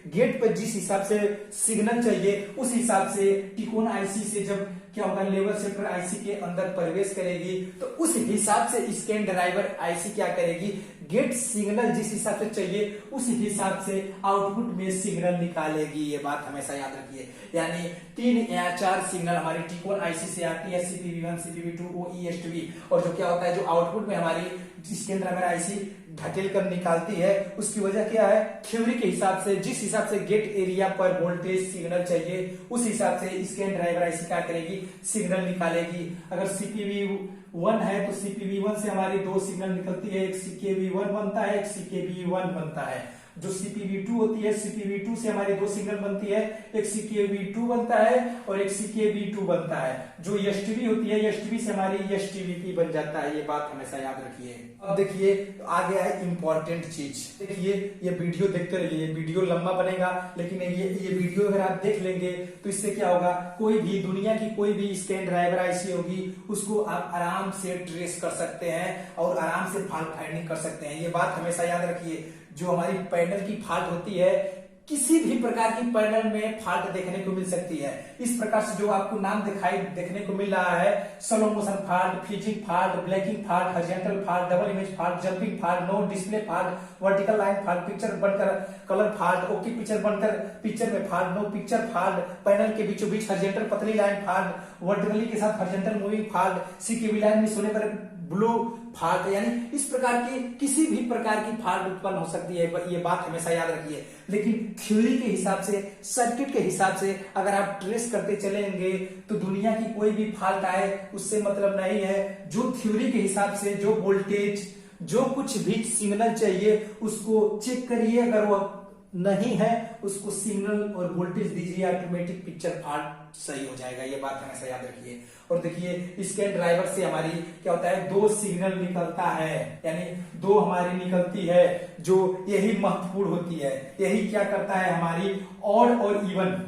गेट पर जिस हिसाब से सिग्नल चाहिए उस हिसाब से टिकोन आईसी से जब क्या होगा लेवल शिफ्टर आईसी के अंदर प्रवेश करेगी तो उस हिसाब से स्कैन ड्राइवर आईसी क्या करेगी गेट सिग्नल जिस हिसाब से चाहिए उस हिसाब से आउटपुट में सिग्नल निकालेगी, ये बात हमेशा याद रखिए। यानी 3 या 4 सिग्नल हमारी टिकोन आईसी से आती है CPV1 CPV2 OESTV और जो क्या होता है जो आउटपुट में हमारी स्कैन ड्राइवर आईसी ढकेल कर निकालती है उसकी वजह क्या है थ्योरी के हिसाब से जिस हिसाब से गेट एरिया पर वोल्टेज सिग्नल चाहिए उस हिसाब से स्कैन ड्राइवर आईसी क्या करेगी सिग्नल निकालेगी। अगर CPV1 है तो CPV1 से हमारी 2 सिग्नल निकलती है, एक CKV1 बनता है, एक CKV1 बनता है। जो CPV2 होती है CPV2 से हमारी 2 सिग्नल बनती है, एक CKV2 बनता है और एक CKV2 बनता है। जो STV होती है STV से हमारी STVP बन जाता है, ये बात हमेशा याद रखिए। अब देखिए आ गया है इंपॉर्टेंट चीज। देखिए ये वीडियो देखते रहिए, ये वीडियो लंबा बनेगा लेकिन ये वीडियो अगर आप देख लेंगे तो इससे क्या होगा कोई भी दुनिया की कोई भी स्कैन ड्राइवर आईसी होगी उसको आप आराम से ट्रेस कर सकते हैं और आराम से फॉल्ट फाइंडिंग कर सकते हैं, ये बात हमेशा याद रखिए। जो हमारी पैनल की फॉल्ट होती है किसी भी प्रकार की पैनल में फॉल्ट देखने को मिल सकती है। इस प्रकार से जो आपको नाम देखने को मिल रहा है slow motion fault, freezing fault, blacking fault, horizontal fault, double image fault, jumping fault, no display fault, vertical line fault, picture बनकर कलर फॉल्ट, ओके पिक्चर बनकर पिक्चर में fault, no picture fault, panel के बीचों बीच हॉरिजॉन्टल पतली लाइन फॉल्ट, वर्टिकली के साथ horizontal moving fault, CKV line में सोने पर ब्लू फॉल्ट, यानी इस प्रकार की किसी भी प्रकार की फॉल्ट उत्पन्न हो सकती है, ये बात हमेशा याद रखिए। लेकिन थ्योरी के हिसाब से सर्किट के हिसाब से अगर आप ट्रेस करते चलेंगे तो दुनिया की कोई भी फॉल्ट आए उससे मतलब नहीं है। जो थ्योरी के हिसाब से जो वोल्टेज जो कुछ भी सिग्नल चाहिए उसको चेक करिए, अगर वो नहीं है उसको सिग्नल और वोल्टेज दीजिए, ऑटोमेटिक पिक्चर फॉल्ट सही हो जाएगा, ये बात हमेशा याद रखिए। और देखिए स्कैन ड्राइवर से हमारी क्या होता है 2 सिग्नल निकलता है, यानी 2 हमारी निकलती है जो यही महत्वपूर्ण होती है। यही क्या करता है हमारी ऑड और इवन,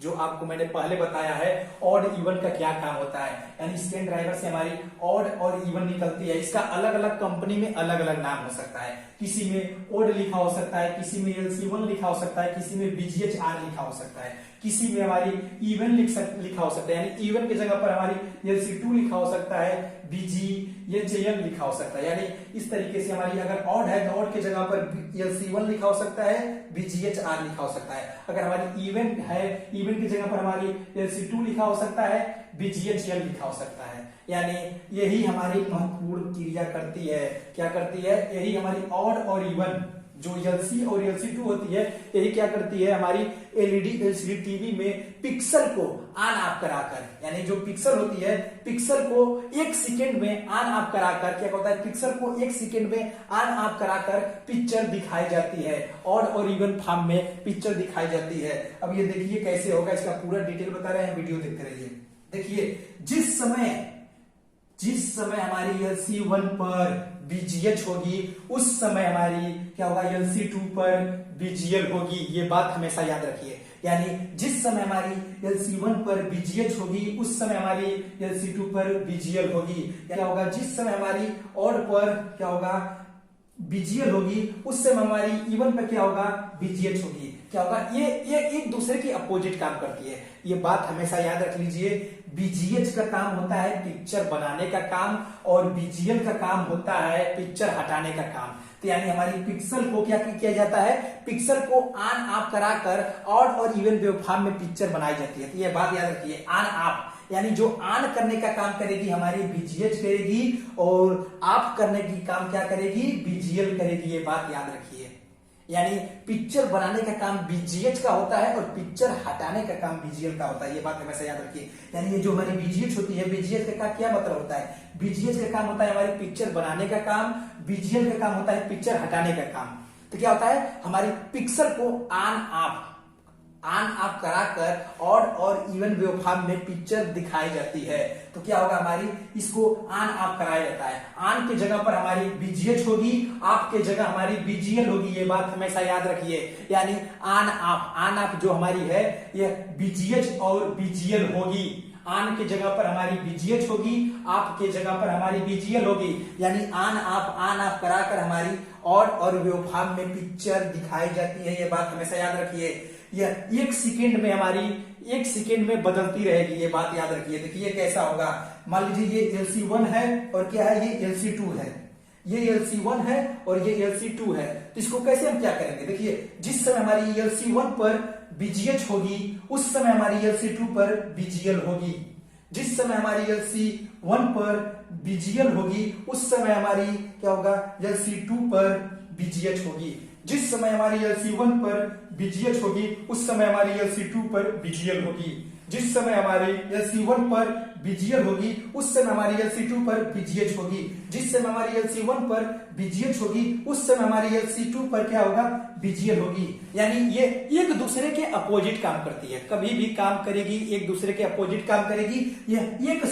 जो आपको मैंने पहले बताया है ऑड इवन का क्या काम होता है। यानी स्कैन ड्राइवर से हमारी ऑड और इवन निकलती है, इसका अलग अलग कंपनी में अलग अलग नाम हो सकता है। किसी में ओड लिखा हो सकता है, किसी में LC1 लिखा हो सकता है, किसी में BGHR लिखा हो सकता है, किसी में हमारी इवन लिखा हो सकता है, यानी इवन की जगह पर हमारी LC2 लिखा हो सकता है, BGHL लिखा हो सकता है। यानी इस तरीके से हमारी अगर ऑड है तो ऑड की जगह पर LC1 लिखा हो सकता है, BGHR लिखा हो सकता है। अगर हमारी इवन है, इवन की जगह पर हमारी LC2 लिखा हो सकता है, BGHL लिखा हो सकता है। यानी यही हमारी महत्वपूर्ण क्रिया करती है, क्या करती है, यही हमारी ऑड और इवन जो LC और LC2 होती है यही क्या करती है हमारी LED LCD टीवी में पिक्सल को ऑन ऑफ कराकर, यानी जो पिक्सल होती है पिक्सल को 1 सेकेंड में ऑन ऑफ कराकर क्या होता है पिक्सल को 1 सेकेंड में ऑन ऑफ कराकर पिक्चर दिखाई जाती है, ऑड और इवन फॉर्म में पिक्चर दिखाई जाती है। अब ये देखिए कैसे होगा, इसका पूरा डिटेल बता रहे हैं, वीडियो देखते रहिए। देखिए जिस समय हमारी LC1 पर BGH होगी उस समय हमारी क्या होगा LC2 पर BGL होगी, ये बात हमेशा याद रखिए। यानी जिस समय हमारी LC1 पर BGH होगी उस समय हमारी LC2 पर BGL होगी। क्या होगा जिस समय हमारी ऑड पर क्या होगा BGL होगी उस समय हमारी इवन पर क्या होगा BGH होगी। क्या होगा ये एक दूसरे की अपोजिट काम करती है, ये बात हमेशा याद रख लीजिए। BGH का काम होता है पिक्चर बनाने का काम और BGL का काम होता है पिक्चर हटाने का काम। तो यानी हमारी पिक्सल को क्या किया जाता है, पिक्सल को ऑन ऑफ कराकर ऑड और इवन वेवफॉर्म में पिक्चर बनाई जाती है। तो ये बात याद रखिए, ऑन ऑफ यानी जो ऑन करने का काम करेगी हमारी BGH करेगी और ऑफ करने की काम क्या करेगी BGL करेगी, ये बात याद रखिए। यानी पिक्चर बनाने का काम BGH का होता है और पिक्चर हटाने का काम BGL का होता है, ये बात हमेशा याद रखिए। यानी ये जो हमारी BGH होती है, BGH का क्या मतलब होता है, BGH का काम होता है हमारी पिक्चर बनाने का काम, BGL का काम होता है पिक्चर हटाने का काम। तो क्या होता है हमारी पिक्सल को ऑन ऑफ ऑफ कराकर ऑड और इवन वेवफॉर्म में पिक्चर दिखाई जाती है। तो क्या होगा, हमारी इसको ऑन ऑफ कराया जाता है। ऑन की जगह पर हमारी बीजीएच होगी, ऑफ की जगह हमारी बीजीएल होगी, ये बात हमेशा याद रखिए। यानी ऑन ऑफ जो हमारी है ये बीजीएच और बीजीएल होगी। ऑन की जगह पर हमारी बीजीएच होगी, ऑफ की जगह पर हमारी बीजीएल होगी। यानी ऑन ऑफ कराकर हमारी ऑड और वेवफॉर्म में पिक्चर दिखाई जाती है, ये बात हमेशा याद रखिए। यह 1 सेकेंड में हमारी 1 सेकेंड में बदलती रहेगी, ये बात याद रखिए। देखिए कैसा होगा, मान लीजिए ये LC1 है और क्या है, ये LC2 है। ये LC1 है और ये LC2 है। तो इसको कैसे हम क्या करेंगे, देखिए जिस समय हमारी LC1 पर बीजीएच होगी उस समय हमारी LC2 पर बीजीएल होगी। जिस समय हमारी LC1 पर बीजीएल होगी उस समय हमारी क्या होगा, LC2 पर बीजीएच होगी। जिस समय हमारी LC1 पर बीजीएच होगी उस समय हमारी LC2 पर बीजीएल होगी। जिस समय हमारी LC1 पर बीजीएल होगी उस समय हमारी LC2 पर बीजीएच होगी। जिस समय हमारी LC1 पर बीजीएच होगी उस समय हमारी LC2 पर क्या होगा, बीजीएल होगी। यानी ये एक दूसरे के अपोजिट काम करती है, कभी भी काम करेगी एक दूसरे के अपोजिट काम करेगी। यह 1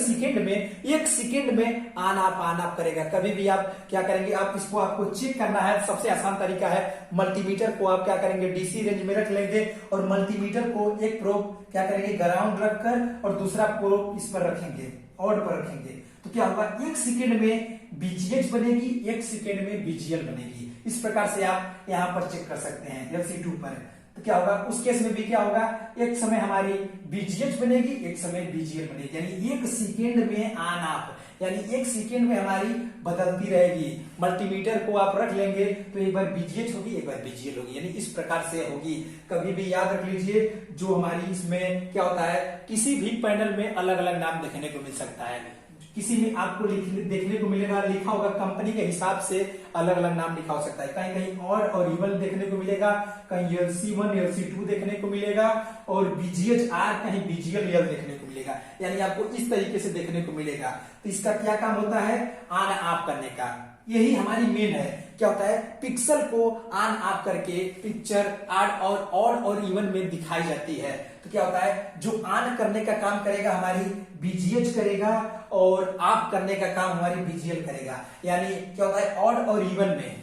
सेकेंड में ऑन ऑफ करेगा। कभी भी आप क्या करेंगे, आप इसको आपको चेक करना है, सबसे आसान तरीका है मल्टीमीटर को आप क्या करेंगे, डीसी रेंज में रख लेंगे और मल्टीमीटर को एक प्रोब क्या करेंगे, ग्राउंड रखकर और दूसरा प्रोब इस पर रखेंगे, ऑड पर रखेंगे। तो क्या होगा, 1 सेकेंड में बीजीएच बनेगी, 1 सेकेंड में बीजीएल बनेगी। इस प्रकार से आप यहाँ पर चेक कर सकते हैं LC2 पर। तो क्या होगा, उस केस में भी क्या होगा, एक समय हमारी बीजीएच बनेगी, एक समय बीजीएल बनेगी। यानी 1 सेकेंड में ऑन ऑफ, यानी 1 सेकेंड में हमारी बदलती रहेगी। मल्टीमीटर को आप रख लेंगे तो एक बार बीजीएच होगी, एक बार बीजीएल होगी, यानी इस प्रकार से होगी। कभी भी याद रख लीजिए, जो हमारी इसमें क्या होता है, किसी भी पैनल में अलग अलग नाम देखने को मिल सकता है। किसी में आपको देखने को मिलेगा, लिखा होगा कंपनी के हिसाब से अलग अलग नाम लिखा हो सकता है। कहीं कहीं और इवन देखने को मिलेगा, कहीं LC1 LC2 देखने को मिलेगा और BGHR कहीं BGL देखने को मिलेगा। यानी आपको इस तरीके से देखने को मिलेगा। तो इसका क्या काम होता है, ऑन ऑफ करने का। यही हमारी मेन है, क्या होता है, पिक्सल को ऑन ऑफ करके पिक्चर ऑड और इवन में दिखाई जाती है। तो क्या होता है, जो ऑन करने का काम करेगा हमारी बीजीएच करेगा और ऑफ करने का काम हमारी बीजीएल करेगा। यानी क्या होता है, ऑड और इवन में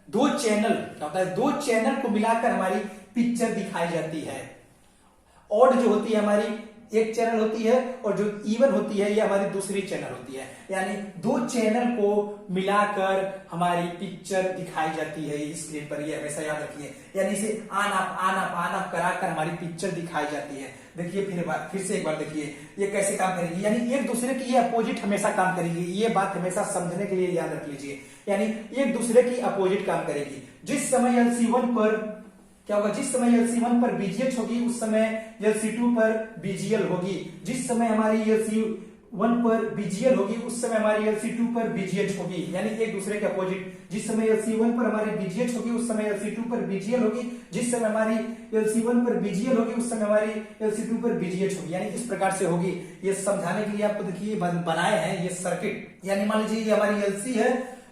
2 चैनल, क्या होता है, 2 चैनल को मिलाकर हमारी पिक्चर दिखाई जाती है। ऑड जो होती है हमारी एक चैनल होती है और जो इवन होती है ये हमारी दूसरी चैनल होती है। यानी 2 चैनल को मिलाकर हमारी पिक्चर दिखाई जाती है स्क्रीन पर, ये हमेशा याद रखिए। यानी इसे ऑन ऑफ कराकर हमारी पिक्चर दिखाई जाती है। देखिए फिर से एक बार देखिए ये कैसे काम करेगी। यानी एक दूसरे की ये अपोजिट हमेशा काम करेगी, ये बात हमेशा समझने के लिए याद रख लीजिए। यानी एक दूसरे की अपोजिट काम करेगी। जिस समय LC1 पर क्या होगा, जिस समय LC1 पर बीजीएच होगी उस समय LC2 पर बीजीएल होगी। जिस समय हमारी LC1 पर बीजीएल होगी उस समय हमारी LC2 पर बीजीएच होगी। यानी एक दूसरे के अपोजिट। जिस समय LC1 पर हमारी बीजीएच होगी उस समय LC2 पर बीजीएल होगी। जिस समय हमारी LC1 पर बीजीएल होगी उस समय हमारी LC2 पर बीजीएच होगी। यानी इस प्रकार से होगी। ये समझाने के लिए आपको देखिए बनाए हैं ये सर्किट। यानी मान लीजिए ये हमारी LC है,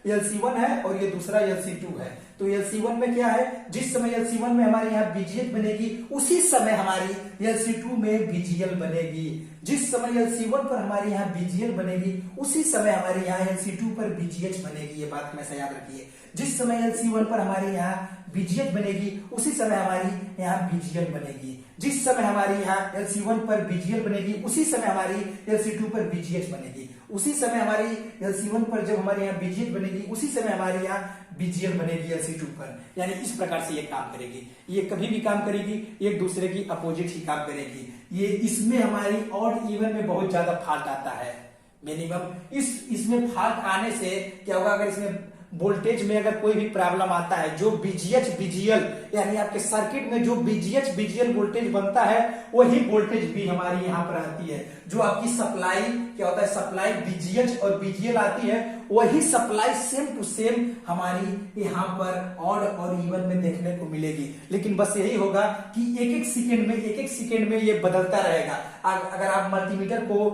LC1 है और ये दूसरा LC2 है। तो LC1 में क्या है, जिस समय LC1 में हमारे यहाँ बीजीएच बनेगी उसी समय हमारी LC2 में बीजीएल बनेगी। जिस समय LC1 पर हमारे यहाँ बीजीएल बनेगी उसी समय हमारे यहाँ LC2 पर बीजीएच बनेगी, ये बात हमेशा याद रखिए। जिस समय LC1 पर हमारे यहाँ बीजीएच बनेगी उसी समय हमारी यहाँ बीजीएल बनेगी। जिस समय हमारी यहाँ LC1 पर बीजीएल बनेगी उसी समय हमारी LC2 पर बीजीएच बनेगी। उसी समय हमारी LC1 पर जब हमारे यहाँ बीजीएच बनेगी उसी समय हमारे यहाँ बीजीएल बनेगी LC2 पर। यानी इस प्रकार से ये काम करेगी। ये कभी भी काम करेगी, एक दूसरे की अपोजिट ही काम करेगी। ये इसमें हमारी ऑड इवन में बहुत ज्यादा फॉल्ट आता है। मिनिमम इसमें फॉल्ट आने से क्या होगा, अगर इसमें वोल्टेज में अगर कोई भी प्रॉब्लम आता है, जो बीजीएच बीजीएल यानी आपके सर्किट में जो बीजीएच बीजीएल वोल्टेज बनता है वही वोल्टेज भी हमारी यहाँ पर आती है। जो आपकी सप्लाई क्या होता है, सप्लाई बीजीएच और बीजीएल आती है वही सप्लाई सेम टू सेम हमारी यहाँ पर ऑड और इवन में देखने को मिलेगी। लेकिन बस यही होगा कि एक एक सेकेंड में ये बदलता रहेगा। अगर आप मल्टीमीटर को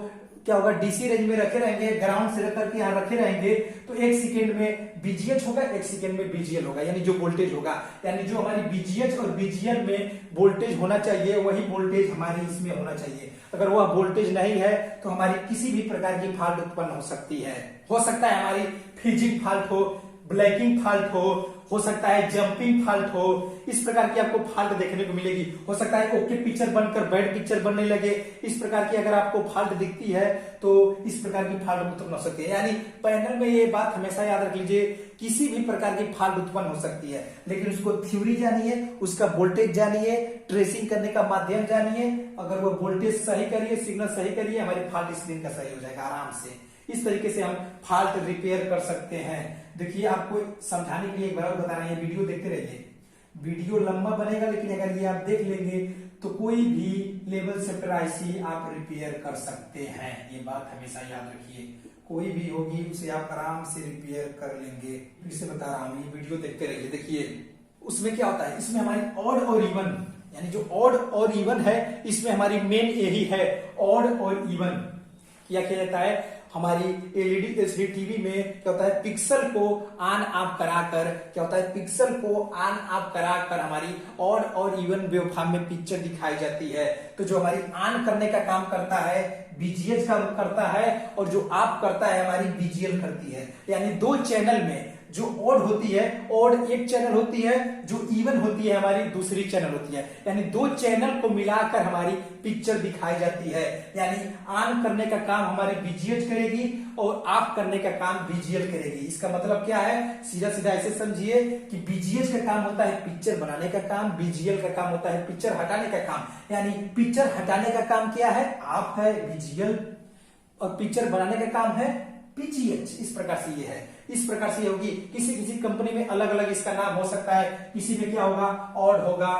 क्या होगा, डीसी रेंज में रखे रहेंगे, ग्राउंड से रख करके यहाँ रखे रहेंगे, तो 1 सेकेंड में बीजीएच होगा, 1 सेकेंड में बीजीएल होगा, यानी जो वोल्टेज होगा, यानी जो हमारी बीजीएच और बीजीएल में वोल्टेज होना चाहिए वही वोल्टेज हमारी इसमें होना चाहिए। अगर वह वोल्टेज नहीं है तो हमारी किसी भी प्रकार की फॉल्ट उत्पन्न हो सकती है। हो सकता है हमारी फ्रीजिंग फॉल्ट हो ब्लैकिंग फॉल्ट हो सकता है जंपिंग फॉल्ट हो, इस प्रकार की आपको फॉल्ट देखने को मिलेगी। हो सकता है ओके पिक्चर बनकर बैड पिक्चर बनने लगे, इस प्रकार की अगर आपको फॉल्ट दिखती है तो इस प्रकार की फॉल्ट उत्पन्न हो सकती है। यानी पैनल में ये बात हमेशा याद रख लीजिए, किसी भी प्रकार की फॉल्ट उत्पन्न हो सकती है, लेकिन उसको थ्योरी जानिए, उसका वोल्टेज जानिए, ट्रेसिंग करने का माध्यम जानिए। अगर वो वोल्टेज सही करिए, सिग्नल सही करिए, हमारी फॉल्ट स्क्रीन का सही हो जाएगा आराम से। इस तरीके से हम फॉल्ट रिपेयर कर सकते हैं। देखिए आपको समझाने के लिए एक बार बता रहे हैं, वीडियो देखते रहिए, वीडियो लंबा बनेगा लेकिन अगर ये आप देख लेंगे तो कोई भी लेवल शिफ्टर आईसी आप रिपेयर कर सकते हैं। ये बात हमेशा याद रखिए, कोई भी होगी उसे आप आराम से रिपेयर कर लेंगे। फिर से बता रहा हूं, ये वीडियो देखते रहिए। देखिए उसमें क्या होता है, इसमें हमारी ऑड और इवन, यानी जो ऑड और इवन है इसमें हमारी मेन यही है, ऑड और इवन। क्या किया जाता है, हमारी एलईडी एलसीडी टीवी में क्या होता है, पिक्सल को ऑन ऑफ कराकर क्या होता है, पिक्सल को ऑन ऑफ कराकर हमारी ऑड और इवन वेवफॉर्म में पिक्चर दिखाई जाती है। तो जो हमारी ऑन करने का काम करता है बीजीएच का करता है, और जो ऑफ करता है हमारी बीजीएल करती है। यानी दो चैनल में जो ऑड होती है, ऑड एक चैनल होती है, जो इवन होती है हमारी दूसरी चैनल होती है। यानी दो चैनल को मिलाकर हमारी पिक्चर दिखाई जाती है। यानी ऑन करने का काम हमारी बीजीएच करेगी और ऑफ करने का काम बीजीएल करेगी। इसका मतलब क्या है, सीधा सीधा ऐसे समझिए कि बीजीएच का काम होता है पिक्चर बनाने का काम, बीजीएल का काम होता है पिक्चर हटाने का काम। यानी पिक्चर हटाने का काम क्या है, ऑफ है बीजीएल, और पिक्चर बनाने का काम है बीजीएच। इस प्रकार से ये है, इस प्रकार से होगी। किसी किसी कंपनी में अलग अलग इसका नाम हो सकता है, किसी में क्या होगा, ऑड होगा,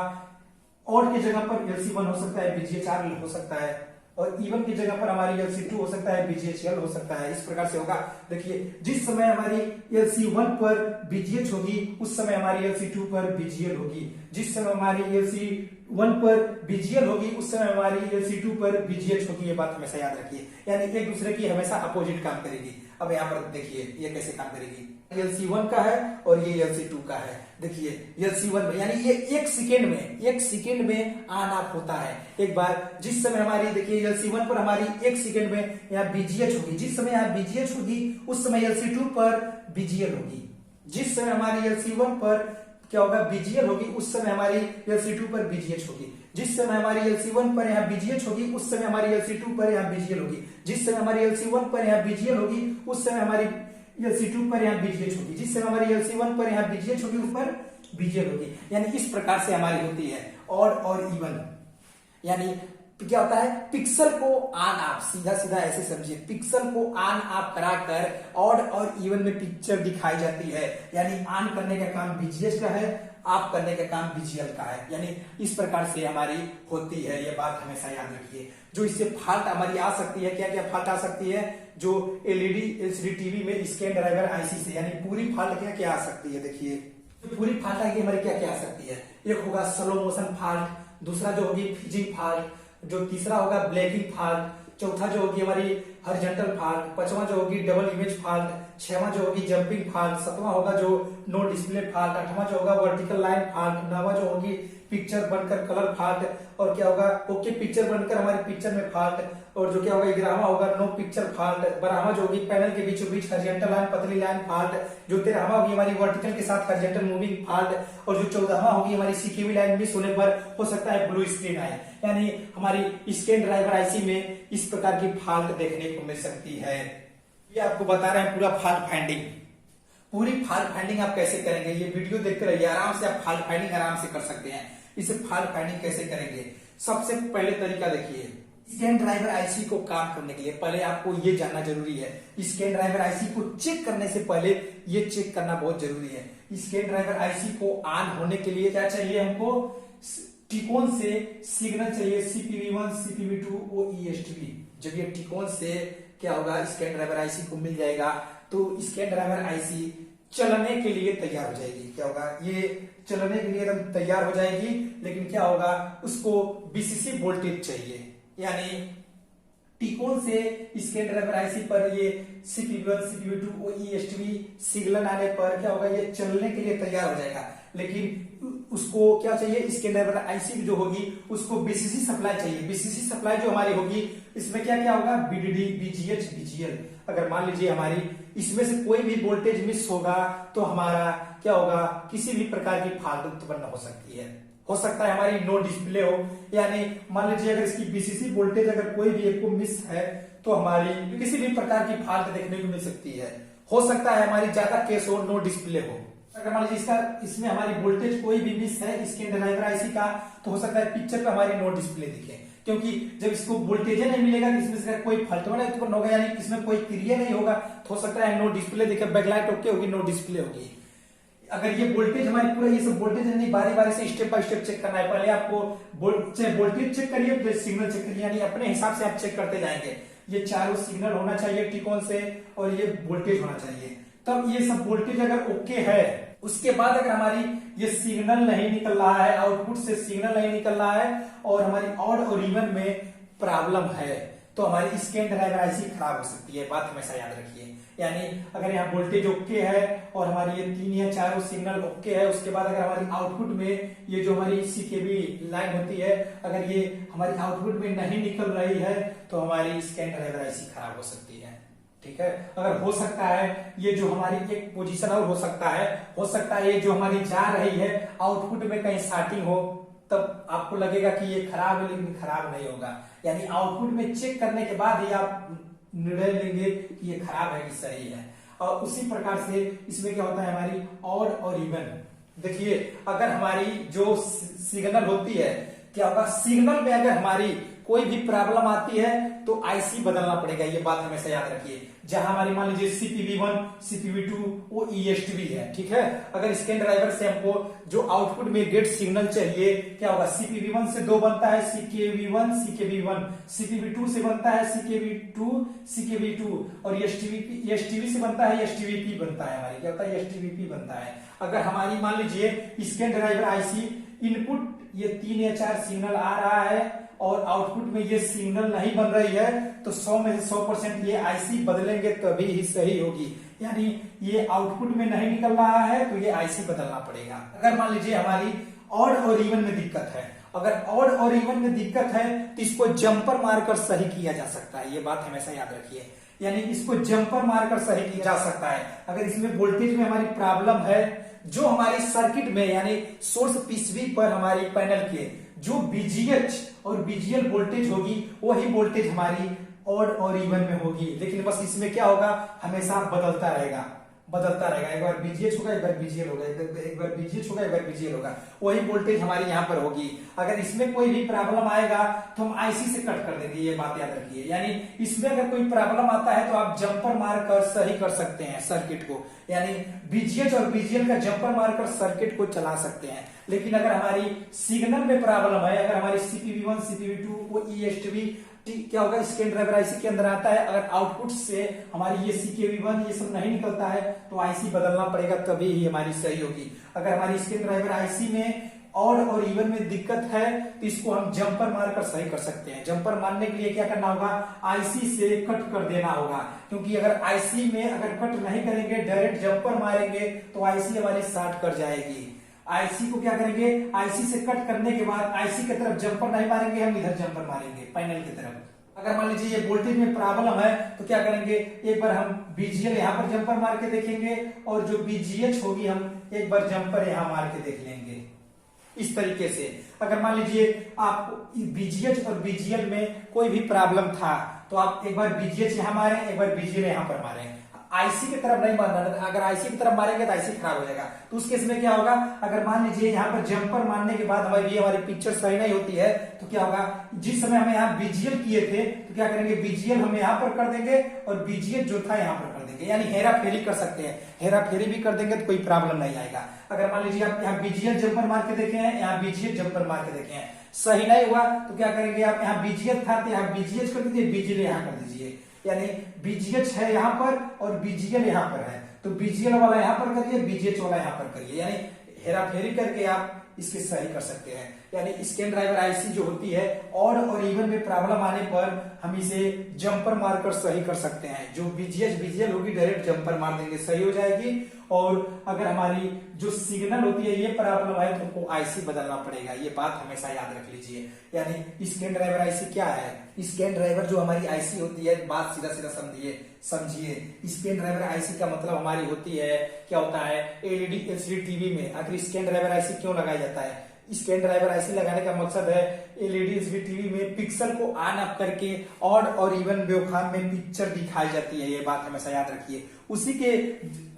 ऑड की जगह पर LC1 हो सकता है, BGHR हो सकता है, और इवन की जगह पर हमारी LC2 हो सकता है, BGHL हो सकता है। इस प्रकार से होगा। देखिए जिस समय हमारी LC1 पर BGH होगी उस समय हमारी LC2 पर BGL होगी, जिस समय हमारी LC1 पर BGL होगी उस समय हमारी LC2 पर BGH होगी। ये बात हमेशा याद रखिए, यानी एक दूसरे की हमेशा अपोजिट काम करेगी। अब यहाँ पर देखिए ये कैसे काम करेगी, LC1 का है और ये LC2 का है। देखिए LC1 में यानी ये एक सेकेंड में ऑन ऑफ होता है। एक बार जिस समय हमारी देखिए LC1 पर हमारी एक सेकेंड में यहाँ BGH होगी, जिस समय यहाँ BGH होगी उस समय LC2 पर BGL होगी, जिस समय हमारी LC1 पर क्या होगा BGL होगी उस समय हमारी LC2 पर BGH होगी, जिस समय हमारी LC1 पर यहाँ BGH होगी उस समय हमारी LC2 पर यहाँ BGL होगी, जिस समय हमारी LC1 पर यहाँ BGL होगी उस समय हमारी LC2 पर यहाँ BGH होगी, जिस समय हमारी LC1 पर यहाँ BGH होगी उस पर BGL होगी। यानी इस प्रकार से हमारी होती है ऑड और इवन। यानी क्या होता है, पिक्सल को ऑन ऑफ, सीधा सीधा ऐसे समझिए, पिक्सल को ऑन ऑफ कराकर ऑड और इवन में पिक्चर दिखाई जाती है। यानी ऑन करने का काम बीजीएच का है, ऑफ करने का काम बीजीएल का है। यानी इस प्रकार से हमारी होती है, ये बात हमेशा याद रखिए। जो इससे फॉल्ट हमारी आ सकती है, क्या क्या फॉल्ट आ सकती है, जो एलईडी एलसीडी टीवी में स्कैन ड्राइवर आईसी से, यानी पूरी फॉल्ट क्या क्या आ सकती है। देखिए पूरी फॉल्ट आएगी हमारी क्या क्या आ सकती है, एक होगा स्लो मोशन फॉल्ट, दूसरा जो होगी फ्रीजिंग फॉल्ट, जो तीसरा होगा ब्लैकिंग फॉल्ट, चौथा जो होगी हमारी हॉरिजॉन्टल फॉल्ट, पांचवा जो होगी डबल इमेज फॉल्ट, छठवां जो होगी जंपिंग फॉल्ट, सातवां होगा जो नो डिस्प्ले फॉल्ट, आठवां जो होगा वर्टिकल लाइन फॉल्ट, नौवां जो होगी पिक्चर बनकर कलर फॉल्ट, और क्या होगा ओके पिक्चर बनकर हमारी पिक्चर में फॉल्ट, और जो क्या होगा 11वां होगा नो पिक्चर फॉल्ट, 12वां जो होगी पैनल के बीचों बीच हॉरिजॉन्टल लाइन पतली लाइन फॉल्ट, जो 13वां होगी हमारी वर्टिकल के साथ हॉरिजॉन्टल मूविंग फॉल्ट, और जो 14वां होगी हमारी सीक्यूवी लाइन मिस होने पर हो सकता है ब्लू स्क्रीन आए। यानी हमारी स्कैन ड्राइवर आईसी में इस प्रकार की फॉल्ट देखने को मिल सकती है। ये आपको बता रहे हैं पूरा फॉल्ट फाइंडिंग, पूरी फॉल्ट फाइंडिंग आप कैसे करेंगे, ये वीडियो देखते रहिए, आराम से आप फॉल्ट फाइंडिंग आराम से कर सकते हैं। इसे फॉल्ट फाइंडिंग कैसे करेंगे, सबसे पहले तरीका देखिए, स्कैन ड्राइवर आईसी को काम करने के लिए पहले आपको ये जानना जरूरी है, स्कैन ड्राइवर आईसी को चेक करने से पहले ये चेक करना बहुत जरूरी है। स्कैन ड्राइवर आईसी को ऑन होने के लिए क्या चाहिए, हमको टिकोन से सिग्नल चाहिए, CPV1 CPV2 OESTP। जब ये टिकोन से क्या होगा स्कैन ड्राइवर आईसी को मिल जाएगा तो स्कैन ड्राइवर आईसी चलने के लिए तैयार हो जाएगी। क्या होगा, ये चलने के लिए एकदम तैयार हो जाएगी, लेकिन क्या होगा उसको VCC वोल्टेज चाहिए, यानी टिकोन से स्कैन ड्राइवर आईसी पर ये CPU1 CPU2 OESTV सिग्नल आने पर क्या होगा, ये चलने के लिए तैयार हो जाएगा। लेकिन उसको क्या चाहिए, स्कैन ड्राइवर आईसी जो होगी उसको बीसीसी सप्लाई चाहिए। बीसीसी सप्लाई जो हमारी होगी इसमें क्या क्या होगा, बीडीडी बीजीएच बीजीएल। अगर मान लीजिए हमारी इसमें से कोई भी वोल्टेज मिस होगा तो हमारा क्या होगा, किसी भी प्रकार की फाल्ट उत्पन्न हो सकती है। हो सकता है हमारी नो डिस्प्ले हो, यानी मान लीजिए अगर इसकी बीसीसी वोल्टेज अगर कोई भी एक को मिस है तो हमारी किसी भी प्रकार की फाल्ट देखने को मिल सकती है। हो सकता है हमारी ज्यादा केस हो, नो डिस्प्ले हो। अगर मान लीजिए इसमें हमारी वोल्टेज कोई भी मिस है स्कैन ड्राइवर आईसी का, तो हो सकता है पिक्चर पे हमारी नो डिस्प्ले दिखे, क्योंकि जब इसको वोल्टेज नहीं मिलेगा तो इसमें से कोई फाल्ट उत्पन्न होगा, यानी इसमें कोई क्रिया नहीं होगा, तो हो सकता है नो डिस्प्ले दिखे। बैकलाइट ओके होगी, नो डिस्प्ले होगी। अगर ये वोल्टेज हमारी पूरा ये सब वोल्टेज नहीं, बारी बारी से स्टेप बाय स्टेप चेक करना है। पहले आपको वोल्टेज चेक करिए, फिर सिग्नल चेक करिए, यानी अपने हिसाब से आप चेक करते जाएंगे। ये चारों सिग्नल होना चाहिए टिकोन से और ये वोल्टेज होना चाहिए। तब ये सब वोल्टेज अगर ओके है, उसके बाद अगर हमारी ये सिग्नल नहीं निकल रहा है, आउटपुट से सिग्नल नहीं निकल रहा है और हमारी ऑड और इवन में प्रॉब्लम है, तो हमारी स्कैन ड्राइवर आईसी खराब हो सकती है। बात हमेशा याद रखिए। यानी अगर यहाँ वोल्टेज ओके है और हमारी ये 3 या 4 सिग्नल ओके है, उसके बाद अगर हमारी आउटपुट में ये जो हमारी सीकेबी लाइन होती है, अगर ये हमारी आउटपुट में नहीं निकल रही है तो हमारी स्कैन ड्राइवर आईसी खराब हो सकती है। ठीक है। अगर हो सकता है ये जो हमारी एक पोजीशन और हो सकता है ये जो हमारी जा रही है आउटपुट में कहीं स्टार्टिंग हो, तब आपको लगेगा कि ये खराब है, लेकिन खराब नहीं होगा। यानी आउटपुट में चेक करने के बाद ही आप निर्णय लेंगे कि ये खराब है कि सही है। और उसी प्रकार से इसमें क्या होता है, हमारी ऑड और इवन। देखिए अगर हमारी जो सिग्नल होती है, क्या होगा, सिग्नल में अगर हमारी कोई भी प्रॉब्लम आती है तो आईसी बदलना पड़ेगा। ये बात हमेशा याद रखिए। जहां हमारी मान लीजिए CPV1 CPV2 वो ESTV है, ठीक है। अगर स्कैन ड्राइवर से हमको जो आउटपुट में गेट सिग्नल चाहिए, क्या होगा, CPV1 से 2 बनता है CKV1 CKV1, CPV2 से बनता है CKV2 CKV2 और STV से बनता है STVP बनता है। हमारी क्या होता है, STVP बनता है। अगर हमारी मान लीजिए स्कैन ड्राइवर आईसी इनपुट ये 3 या 4 सिग्नल आ रहा है और आउटपुट में ये सिग्नल नहीं बन रही है, तो 100 में से 100% ये आईसी बदलेंगे तभी ही सही होगी। यानी ये आउटपुट में नहीं निकल रहा है तो ये आईसी बदलना पड़ेगा। अगर मान लीजिए हमारी ऑड और इवन में दिक्कत है, अगर ऑड और इवन में दिक्कत है तो इसको जंपर मारकर सही किया जा सकता है। ये बात हमेशा याद रखिए। यानी इसको जंपर मारकर सही किया जा सकता है। अगर इसमें वोल्टेज में हमारी प्रॉब्लम है, जो हमारी सर्किट में यानी सोर्स पीसीबी पर हमारी पैनल के जो बीजीएच और बीजीएल वोल्टेज होगी, वही वोल्टेज हमारी ऑड और इवन में होगी। लेकिन बस इसमें क्या होगा, हमेशा बदलता रहेगा। एक बार बीजीएच होगा, एक बार बीजीएल होगा, एक बार बीजीएच होगा, एक बार बीजीएल होगा, वही वोल्टेज हमारी यहाँ पर होगी। अगर इसमें कोई भी प्रॉब्लम आएगा तो हम आईसी से कट कर देंगे। ये बात याद रखिए। यानी इसमें अगर कोई प्रॉब्लम आता है तो आप जंपर मारकर सही कर सकते हैं सर्किट को। यानी बीजीएच और बीजीएल का जंपर मारकर सर्किट को चला सकते हैं। लेकिन अगर हमारी सिग्नल में प्रॉब्लम है, अगर हमारी CPV1 CPV2 वो ESTV क्या होगा, स्कैन ड्राइवर आईसी के अंदर आता है, अगर आउटपुट से हमारी ये CKV1 ये सब नहीं निकलता है तो आईसी बदलना पड़ेगा, तभी ही हमारी सही होगी। अगर हमारी स्कैन ड्राइवर आईसी में ऑड और इवन में दिक्कत है तो इसको हम जंपर मारकर सही कर सकते हैं। जंपर मारने के लिए क्या करना होगा, आईसी से कट कर देना होगा, क्योंकि अगर आईसी में अगर कट नहीं करेंगे, डायरेक्ट जंपर मारेंगे तो आईसी हमारी शॉर्ट कर जाएगी। आईसी को क्या करेंगे, आईसी से कट करने के बाद आईसी की तरफ जंपर नहीं मारेंगे, हम इधर जंपर मारेंगे पैनल की तरफ। अगर मान लीजिए ये वोल्टेज में प्रॉब्लम है तो क्या करेंगे, एक बार हम बीजीएल यहाँ पर जंपर मार के देखेंगे और जो बीजीएच होगी हम एक बार जंपर यहाँ मार के देख लेंगे। इस तरीके से अगर मान लीजिए आप बीजीएच और बीजीएल में कोई भी प्रॉब्लम था तो आप एक बार बीजीएच यहाँ मारें, एक बार बीजीएल यहाँ पर मारें। आईसी की तरफ नहीं मारना, अगर आईसी की तरफ मारेंगे तो आईसी खराब हो जाएगा। तो उस केस में क्या होगा, अगर मान लीजिए यहाँ पर जंपर मारने के बाद हमारी पिक्चर सही नहीं होती है तो क्या होगा, जिस समय हमें यहाँ बीजीएल किए थे तो क्या करेंगे, बीजीएल हम यहाँ पर कर देंगे और बीजीएल जो था यहाँ पर कर देंगे। यानी हेरा फेरी कर सकते हैं। हेरा फेरी भी कर देंगे तो कोई प्रॉब्लम नहीं आएगा। अगर मान लीजिए आप यहाँ बीजीएल जंपर मार के देखे हैं, यहाँ बीजीएल जंपर मार के देखे हैं, सही नहीं हुआ तो क्या करेंगे, आप यहाँ बीजीएल था तो यहाँ बीजीएच कर दीजिए, बीजीएल यहाँ कर दीजिए। यानी बीजीएच है यहाँ पर और बीजीएल यहाँ पर है, तो बीजीएल वाला यहाँ पर करिए, बीजीएच वाला यहाँ पर करिए। यानी हेरा फेरी करके आप इसके सही कर सकते हैं। यानी स्कैन ड्राइवर आईसी जो होती है ऑड और इवन में प्रॉब्लम आने पर हम इसे जंपर मारकर सही कर सकते हैं। जो बीजीएल होगी डायरेक्ट जंपर मार देंगे, सही हो जाएगी। और अगर हमारी जो सिग्नल होती है ये प्रॉब्लम आए तो हमको आईसी बदलना पड़ेगा, ये बात हमेशा याद रख लीजिए। यानी स्कैन ड्राइवर आईसी क्या है? स्कैन ड्राइवर जो हमारी आईसी होती है, बात सीधा सीधा समझिए। स्कैन ड्राइवर आईसी का मतलब हमारी होती है, क्या होता है, एलईडी एलसीडी टीवी में आखिर स्कैन ड्राइवर आईसी क्यों लगाया जाता है? स्कैन ड्राइवर आईसी लगाने का मकसद है एलईडी एलसीडी टीवी में पिक्सल को ऑन ऑफ करके ऑड और इवन वेवफॉर्म में पिक्चर दिखाई जाती है, ये बात हमेशा याद रखिए। उसी के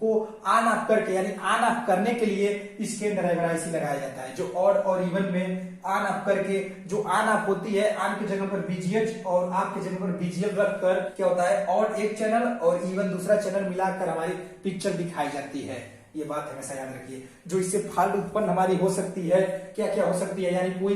को ऑन ऑफ करके यानी ऑन ऑफ करने के लिए स्कैन ड्राइवर आईसी लगाया जाता है, जो ऑड और इवन में ऑन ऑफ करके जो ऑन ऑफ होती है, ऑन की जगह पर बीजीएच और ऑफ की जगह पर बीजीएल रखकर क्या होता है, ऑड एक चैनल और इवन दूसरा चैनल मिलाकर हमारी पिक्चर दिखाई जाती है, ये बात हमेशा याद रखिए। जो इससे फॉल्ट उत्पन्न हमारी हो सकती है, क्या क्या हो सकती है, यानी कोई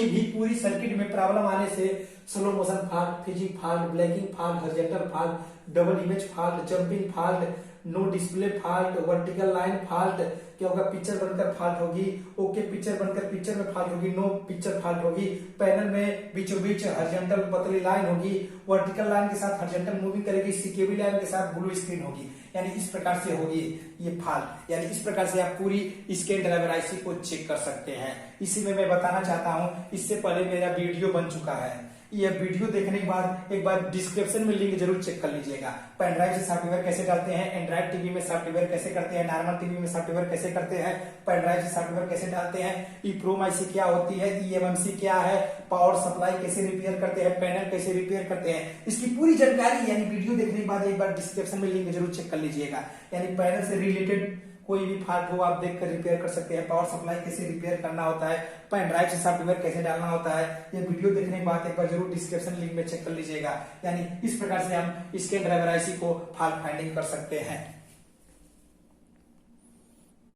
भी पूरी सर्किट में प्रॉब्लम आने से slow motion fault, freezing fault, blacking fault, horizontal fault, double image fault, jumping fault, no display fault, vertical line fault, क्या होगा, पिक्चर बनकर फॉल्ट होगी, ओके पिक्चर बनकर पिक्चर में फॉल्ट होगी, नो पिक्चर फॉल्ट होगी, पैनल में बीचों बीच हॉरिजॉन्टल पतली लाइन होगी, वर्टिकल लाइन के साथ हॉरिजॉन्टल मूविंग करेगी, सीकेबी लाइन के साथ ब्लू स्क्रीन होगी, यानी इस प्रकार से होगी ये फॉल्ट। यानी इस प्रकार से आप पूरी स्कैन ड्राइवर आईसी को चेक कर सकते हैं। इसी में मैं बताना चाहता हूं, इससे पहले मेरा वीडियो बन चुका है, ये वीडियो देखने के बाद एक बार डिस्क्रिप्शन में लिंक जरूर चेक कर लीजिएगा। पेन ड्राइव से सॉफ्टवेयर कैसे डालते हैं, एंड्रॉइड टीवी में सॉफ्टवेयर कैसे करते हैं, नॉर्मल टीवी में सॉफ्टवेयर कैसे करते हैं, पेन ड्राइव से सॉफ्टवेयर कैसे डालते हैं, ईप्रोम आईसी क्या होती है, ईएमएमसी क्या है, पावर सप्लाई कैसे रिपेयर करते हैं, पैनल कैसे रिपेयर करते हैं, इसकी पूरी जानकारी यानी वीडियो देखने के बाद एक बार डिस्क्रिप्शन में लिंक जरूर चेक कर लीजिएगा। यानी पैनल से रिलेटेड कोई भी फॉल्ट हो आप देखकर रिपेयर कर सकते हैं, पावर सप्लाई कैसे रिपेयर करना होता है, पेन ड्राइव से सॉफ्टवेयर कैसे डालना होता है, ये वीडियो देखने के बाद एक बार जरूर डिस्क्रिप्शन लिंक में चेक कर लीजिएगा। यानी इस प्रकार से हम स्कैन ड्राइवर आईसी को फॉल्ट फाइंडिंग कर सकते हैं।